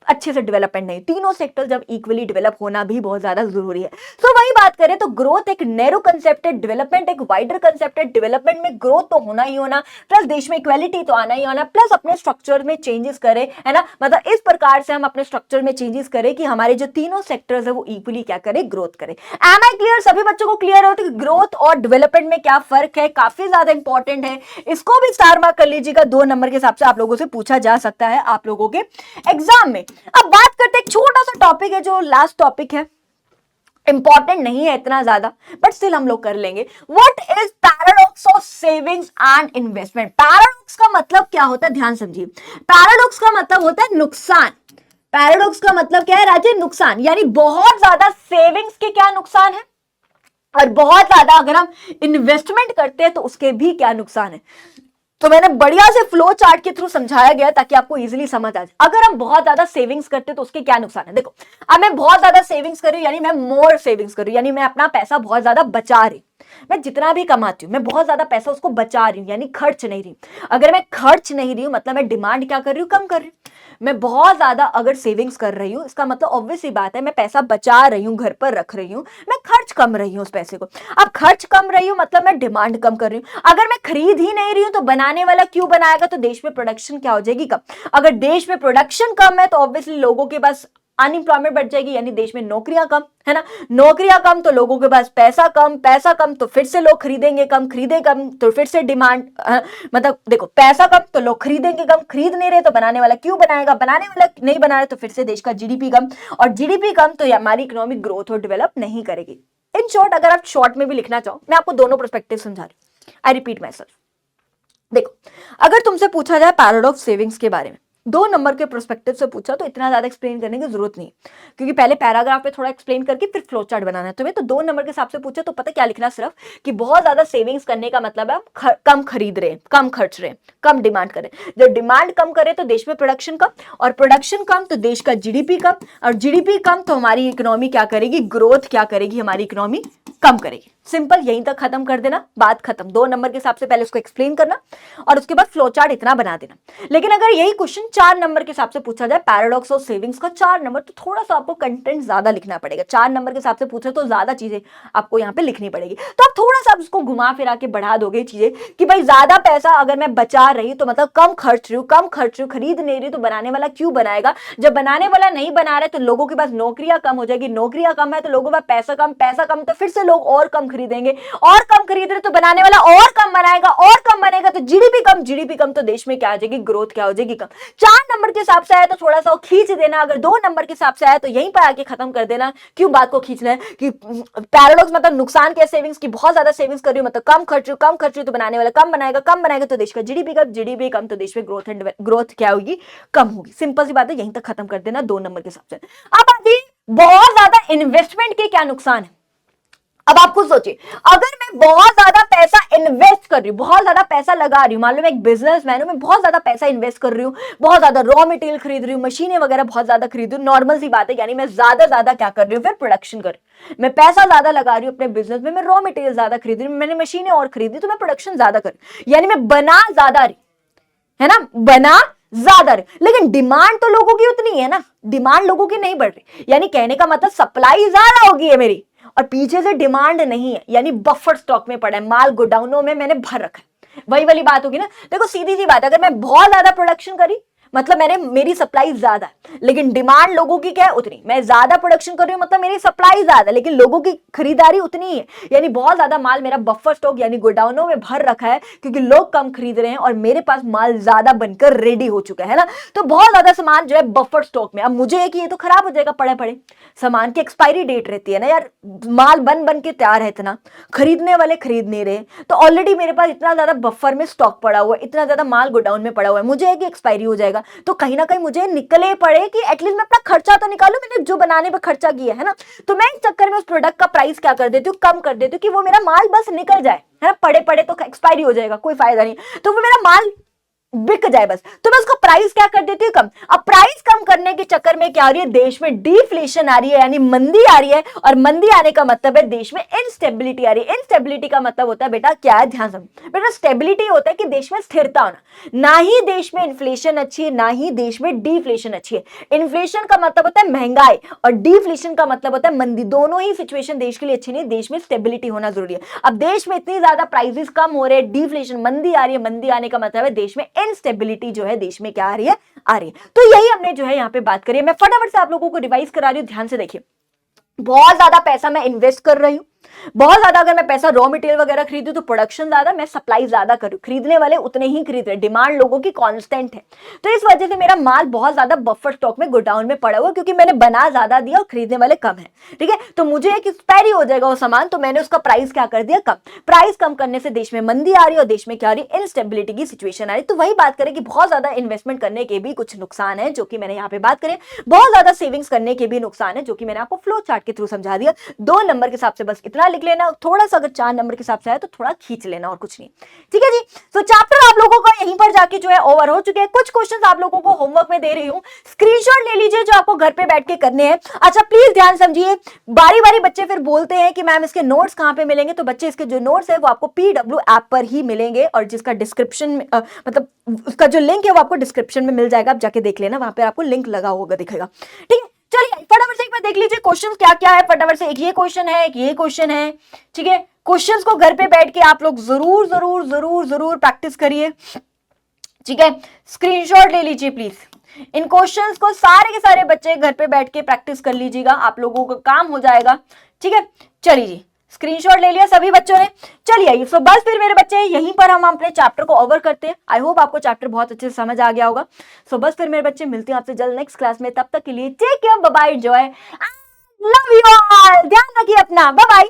अच्छे से डेवलपमेंट नहीं। तीनों सेक्टर जब इक्वली डेवलप होना भी बहुत ज्यादा जरूरी है। तो वही बात करें तो ग्रोथ एक नैरो कंसेप्ट है, डेवलपमेंट एक वाइडर कंसेप्ट है। डेवलपमेंट में ग्रोथ तो होना ही होना, प्लस देश में इक्वालिटी तो आना ही आना, प्लस अपने स्ट्रक्चर में चेंजेस करें, है ना। मतलब इस प्रकार से हम अपने स्ट्रक्चर में चेंजेस करें कि हमारे जो तीनों सेक्टर्स है वो इक्वली क्या करें, ग्रोथ करें। Am I clear? सभी बच्चों को क्लियर हो कि ग्रोथ और डेवलपमेंट में क्या फर्क है? काफी ज्यादा इंपॉर्टेंट है, इसको भी स्टार मार्क कर लीजिएगा। 2 नंबर के हिसाब से आप लोगों से पूछा जा सकता है आप लोगों के एग्जाम में। अब बात करते एक छोटा सा टॉपिक है जो लास्ट टॉपिक है, इंपॉर्टेंट नहीं है इतना ज्यादा, बट स्टिल हम लोग कर लेंगे। What is paradox of savings and investment? Paradox paradox का मतलब क्या होता है, ध्यान समझिए। पैराडॉक्स का मतलब होता है नुकसान। पैराडॉक्स का मतलब क्या है राजे, नुकसान। यानी बहुत ज्यादा सेविंग्स के क्या नुकसान है, और बहुत ज्यादा अगर हम इन्वेस्टमेंट करते हैं तो उसके भी क्या नुकसान है। तो मैंने बढ़िया से फ्लो चार्ट के थ्रू समझाया गया ताकि आपको इजीली समझ आ जाए। अगर हम बहुत ज्यादा सेविंग्स करते हैं तो उसके क्या नुकसान है। देखो, अब मैं बहुत ज्यादा सेविंग्स कर रही हूं, यानी मैं मोर सेविंग्स कर रही हूं, यानी मैं अपना पैसा बहुत ज्यादा बचा रही हूं। मैं जितना भी कमाती हूं मैं बहुत ज्यादा पैसा उसको बचा रही हूं, यानी खर्च नहीं रही हूं। अगर मैं खर्च नहीं रही हूं मतलब मैं डिमांड क्या कर रही हूं, कम कर रही हूं। मैं बहुत ज्यादा अगर सेविंग्स कर रही हूं इसका मतलब ऑब्वियस सी बात है मैं पैसा बचा रही हूं, घर पर रख रही हूं, मैं खर्च कम रही हूं उस पैसे को। अब खर्च कम रही हूं मतलब मैं डिमांड कम कर रही हूं। अगर मैं खरीद ही नहीं रही हूं तो बनाने वाला क्यों बनाएगा, तो देश में प्रोडक्शन क्या हो जाएगी, कम। अगर देश में प्रोडक्शन कम है तो ऑब्वियसली लोगों के पास अनएम्प्लॉयमेंट बढ़ जाएगी, यानी देश में नौकरियां कम, है ना। नौकरियां कम तो लोगों के पास पैसा कम, पैसा कम तो फिर से लोग खरीदेंगे कम, खरीदे कम तो फिर से डिमांड, मतलब देखो पैसा कम तो लोग खरीदेंगे कम, खरीद नहीं रहे तो बनाने वाला क्यों बनाएगा, बनाने वाला नहीं बना रहे तो फिर से देश का जीडीपी कम, और जीडीपी कम तो हमारी इकोनॉमिक ग्रोथ और डेवलप नहीं करेगी। इन शॉर्ट, अगर आप शॉर्ट में भी लिखना चाहो, मैं आपको दोनों पर्सपेक्टिव समझा रही हूं। I repeat my self. देखो, अगर तुमसे पूछा जाए पैराडॉक्स सेविंग्स के बारे में, 2 नंबर के प्रोस्पेक्टिव से पूछा तो इतना ज्यादा एक्सप्लेन करने की जरूरत नहीं, क्योंकि पहले पैराग्राफ पे थोड़ा एक्सप्लेन करके फिर फ्लो चार्ट बनाना है तुम्हें। तो 2 नंबर के हिसाब से पूछा तो पता क्या लिखना, सिर्फ कि बहुत ज्यादा सेविंग्स करने का मतलब है हम कम खरीद रहे हैं, कम खर्च रहे हैं, कम डिमांड करें। जब डिमांड कम करे तो देश में प्रोडक्शन कम, और प्रोडक्शन कम तो देश का जीडीपी कम, और जीडीपी कम तो हमारी इकोनॉमी क्या करेगी, ग्रोथ क्या करेगी, हमारी इकोनॉमी कम करेगी। सिंपल, यहीं तक खत्म कर देना, बात खत्म। 2 नंबर के हिसाब से पहले उसको एक्सप्लेन करना और उसके बाद फ्लो चार्ट इतना बना देना। लेकिन अगर यही क्वेश्चन 4 नंबर के हिसाब से पूछा जाए, पैराडॉक्स और सेविंग्स का 4 नंबर, तो थोड़ा सा आपको कंटेंट ज्यादा लिखना पड़ेगा। 4 नंबर के हिसाब से पूछे तो ज्यादा चीजें आपको यहाँ पे लिखनी पड़ेगी। तो आप थोड़ा सा उसको घुमा फिरा के बढ़ा दोगे चीजें कि भाई ज्यादा पैसा अगर मैं बचा रही तो मतलब कम खर्च रही हूँ, कम खर्च रही हूँ, खरीद नहीं रही तो बनाने वाला क्यों बनाएगा। जब बनाने वाला नहीं बना रहे तो लोगों के पास नौकरियां कम हो जाएगी, नौकरियां कम है तो लोगों के पास पैसा कम, पैसा कम तो फिर से लोग और कम खरीदेंगे, और कम खरीद रहे तो बनाने वाला और कम बनाएगा, और कम बनेगा तो जीडीपी कम, जीडीपी कम तो देश में क्या आ जाएगी, ग्रोथ क्या हो जाएगी, कम। 4 नंबर के हिसाब से आया तो थोड़ा सा खींच देना, अगर 2 नंबर के हिसाब से आया तो यहीं पर आके खत्म कर देना। क्यों बात को खींचना है कि पैराडॉक्स मतलब नुकसान क्या, सेविंग्स की बहुत ज्यादा सेविंग्स कर रही हूं मतलब कम खर्च रही तो बनाने वाला कम बनाएगा, कम बनाएगा तो देश का जीडीपी कम, जीडीपी कम तो देश में ग्रोथ क्या होगी, कम होगी। सिंपल सी बात है, यहीं तक खत्म कर देना 2 नंबर के हिसाब से। अब आती बहुत ज्यादा इन्वेस्टमेंट के क्या नुकसान है। अब आप खुद सोचिए, अगर मैं बहुत ज्यादा पैसा इन्वेस्ट कर रही हूँ, बहुत ज्यादा पैसा लगा रही हूँ, मान लो मैं एक बिजनेसमैन हूं, मैं बहुत ज्यादा पैसा इन्वेस्ट कर रही हूँ, बहुत ज्यादा रॉ मटेरियल खरीद रही हूँ, मशीनें वगैरह बहुत ज्यादा खरीद रही हूँ, नॉर्मल सी बात है, यानी मैं ज्यादा क्या कर रही हूँ, फिर प्रोडक्शन कर रही हूँ। मैं पैसा ज्यादा लगा रही हूँ अपने बिजनेस में, मैं रॉ मटेरियल ज्यादा खरीद रही हूँ, मैंने मशीनें और खरीदी तो मैं प्रोडक्शन ज्यादा कर रही हूँ, यानी मैं बना ज्यादा रही, है ना, बना ज्यादा रही, लेकिन डिमांड तो लोगों की उतनी है ना, डिमांड लोगों की नहीं बढ़ रही। यानी कहने का मतलब सप्लाई ज्यादा होगी है मेरी और पीछे से डिमांड नहीं है, यानी बफर स्टॉक में पड़ा है, माल गोडाउनों में मैंने भर रखा है। वही वाली बात होगी ना। देखो सीधी सी बात है, अगर मैं बहुत ज्यादा प्रोडक्शन करी मतलब मेरी सप्लाई ज्यादा है लेकिन डिमांड लोगों की क्या है, उतनी। मैं ज्यादा प्रोडक्शन कर रही हूं मतलब मेरी सप्लाई ज्यादा है लेकिन लोगों की खरीदारी उतनी ही है, यानी बहुत ज्यादा माल मेरा बफर स्टॉक यानी गोडाउनों में भर रखा है क्योंकि लोग कम खरीद रहे हैं और मेरे पास माल ज्यादा बनकर रेडी हो चुका है ना। तो बहुत ज्यादा सामान जो है बफर स्टॉक में। अब मुझे एक ये तो खराब हो जाएगा, पड़े पड़े सामान की एक्सपायरी डेट रहती है ना यार, माल बन के तैयार है, इतना खरीदने वाले खरीद नहीं रहे, तो ऑलरेडी मेरे पास इतना ज्यादा बफर में स्टॉक पड़ा हुआ है, इतना ज्यादा माल गोडाउन में पड़ा हुआ है, मुझे एक एक्सपायरी हो जाएगा तो कहीं ना कहीं मुझे निकले पड़े कि एटलीस्ट मैं अपना खर्चा तो निकालूं, मैंने जो बनाने पर खर्चा किया है ना। तो मैं इस चक्कर में उस प्रोडक्ट का प्राइस क्या कर देती हूँ, कम कर देती हूँ कि वो मेरा माल बस निकल जाए, है ना, पड़े पड़े तो एक्सपायरी हो जाएगा, कोई फायदा नहीं, तो वो मेरा माल बिक जाए बस, तो मैं उसका प्राइस क्या कर देती हूँ, कम। अब प्राइस कम करने के चक्कर में क्या हो रही है, देश में डिफ्लेशन आ रही है यानी मंदी आ रही है, और मंदी आने का मतलब है देश में इनस्टेबिलिटी आ रही है। इनस्टेबिलिटी का मतलब होता है बेटा क्या है, ध्यान समझ बेटा, स्टेबिलिटी होता है कि देश में स्थिरता होना, ना ही देश में इन्फ्लेशन अच्छी है ना ही देश में डिफ्लेशन अच्छी है। इन्फ्लेशन का मतलब होता है महंगाई और डिफ्लेशन का मतलब होता है मंदी, दोनों ही सिचुएशन देश के लिए अच्छी नहीं, देश में स्टेबिलिटी होना जरूरी है। अब देश में इतनी ज्यादा प्राइसेस कम हो रहे हैं, डिफ्लेशन मंदी आ रही है, मंदी आने का मतलब है देश में इनस्टेबिलिटी जो है देश में क्या आ रही है, आ रही है। तो यही हमने जो है यहाँ पे बात करी है। मैं फटाफट से आप लोगों को रिवाइज करा रही हूँ, ध्यान से देखिए। बहुत ज्यादा पैसा मैं इन्वेस्ट कर रही हूँ, बहुत ज्यादा अगर मैं पैसा रॉ मटेरियल वगैरह खरीदूं तो प्रोडक्शन ज्यादा, मैं सप्लाई ज्यादा करूं, खरीदने वाले उतने ही खरीद रहे, डिमांड लोगों की कांस्टेंट है। तो इस वजह से मेरा माल बहुत ज्यादा बफर स्टॉक में गोडाउन में पड़ा हुआ, क्योंकि मैंने बना ज्यादा दिया और खरीदने वाले कम है। ठीक है, तो मुझे एक एक्सपायरी हो जाएगा वो सामान, तो मैंने उसका प्राइस क्या कर दिया, कम। प्राइस कम करने से देश में मंदी आ रही है और देश में क्या आ रही है, इनस्टेबिलिटी की सिचुएशन आ रही है। तो वही बात करें कि बहुत ज्यादा इन्वेस्टमेंट करने के भी कुछ नुकसान है, जो कि मैंने यहाँ पे बात करें। बहुत ज्यादा सेविंग्स करने के भी नुकसान है, जो कि मैंने आपको फ्लो चार्ट के थ्रू समझा दिया। 2 नंबर के हिसाब से बस इतना लिख लेना, थोड़ा सा अगर 4 नंबर के हिसाब से आए तो थोड़ा खींच लेना, और कुछ नहीं। ठीक है जी, तो चैप्टर आप लोगों का यहीं पर जाके जो है ओवर हो चुके हैं। कुछ क्वेश्चंस आप लोगों को होमवर्क में दे रही हूं, स्क्रीनशॉट ले लीजिए जो आपको घर पे बैठ के करने हैं। अच्छा प्लीज ध्यान समझिए, बारी बारी बच्चे फिर बोलते हैं कि मैम इसके नोट्स कहां पे मिलेंगे, तो बच्चे इसके जो नोट्स है वो आपको पीडब्ल्यू ऐप पर ही मिलेंगे, और जिसका डिस्क्रिप्शन मतलब उसका जो लिंक है वो आपको डिस्क्रिप्शन में मिल जाएगा, आप जाके देख लेना, वहां पे आपको लिंक लगा होगा दिखेगा। ठीक है, चलिए फटाफट से एक बार देख लीजिए क्वेश्चन क्या क्या है फटाफट से। एक ये क्वेश्चन है, एक ये क्वेश्चन है। ठीक है, क्वेश्चंस को घर पे बैठ के आप लोग जरूर जरूर जरूर जरूर प्रैक्टिस करिए। ठीक है, स्क्रीनशॉट ले लीजिए प्लीज। इन क्वेश्चंस को सारे के सारे बच्चे घर पे बैठ के प्रैक्टिस कर लीजिएगा, आप लोगों का काम हो जाएगा। ठीक है, चलिए जी, स्क्रीनशॉट ले लिया सभी बच्चों ने। चलिए आइए, सो बस फिर मेरे बच्चे यहीं पर हम अपने चैप्टर को ओवर करते हैं। आई होप आपको चैप्टर बहुत अच्छे से समझ आ गया होगा। सो बस फिर मेरे बच्चे मिलते हैं आपसे जल्द नेक्स्ट क्लास में, तब तक के लिए take care, bye bye, enjoy, love you all, ध्यान रखिए अपना, बाय बाय।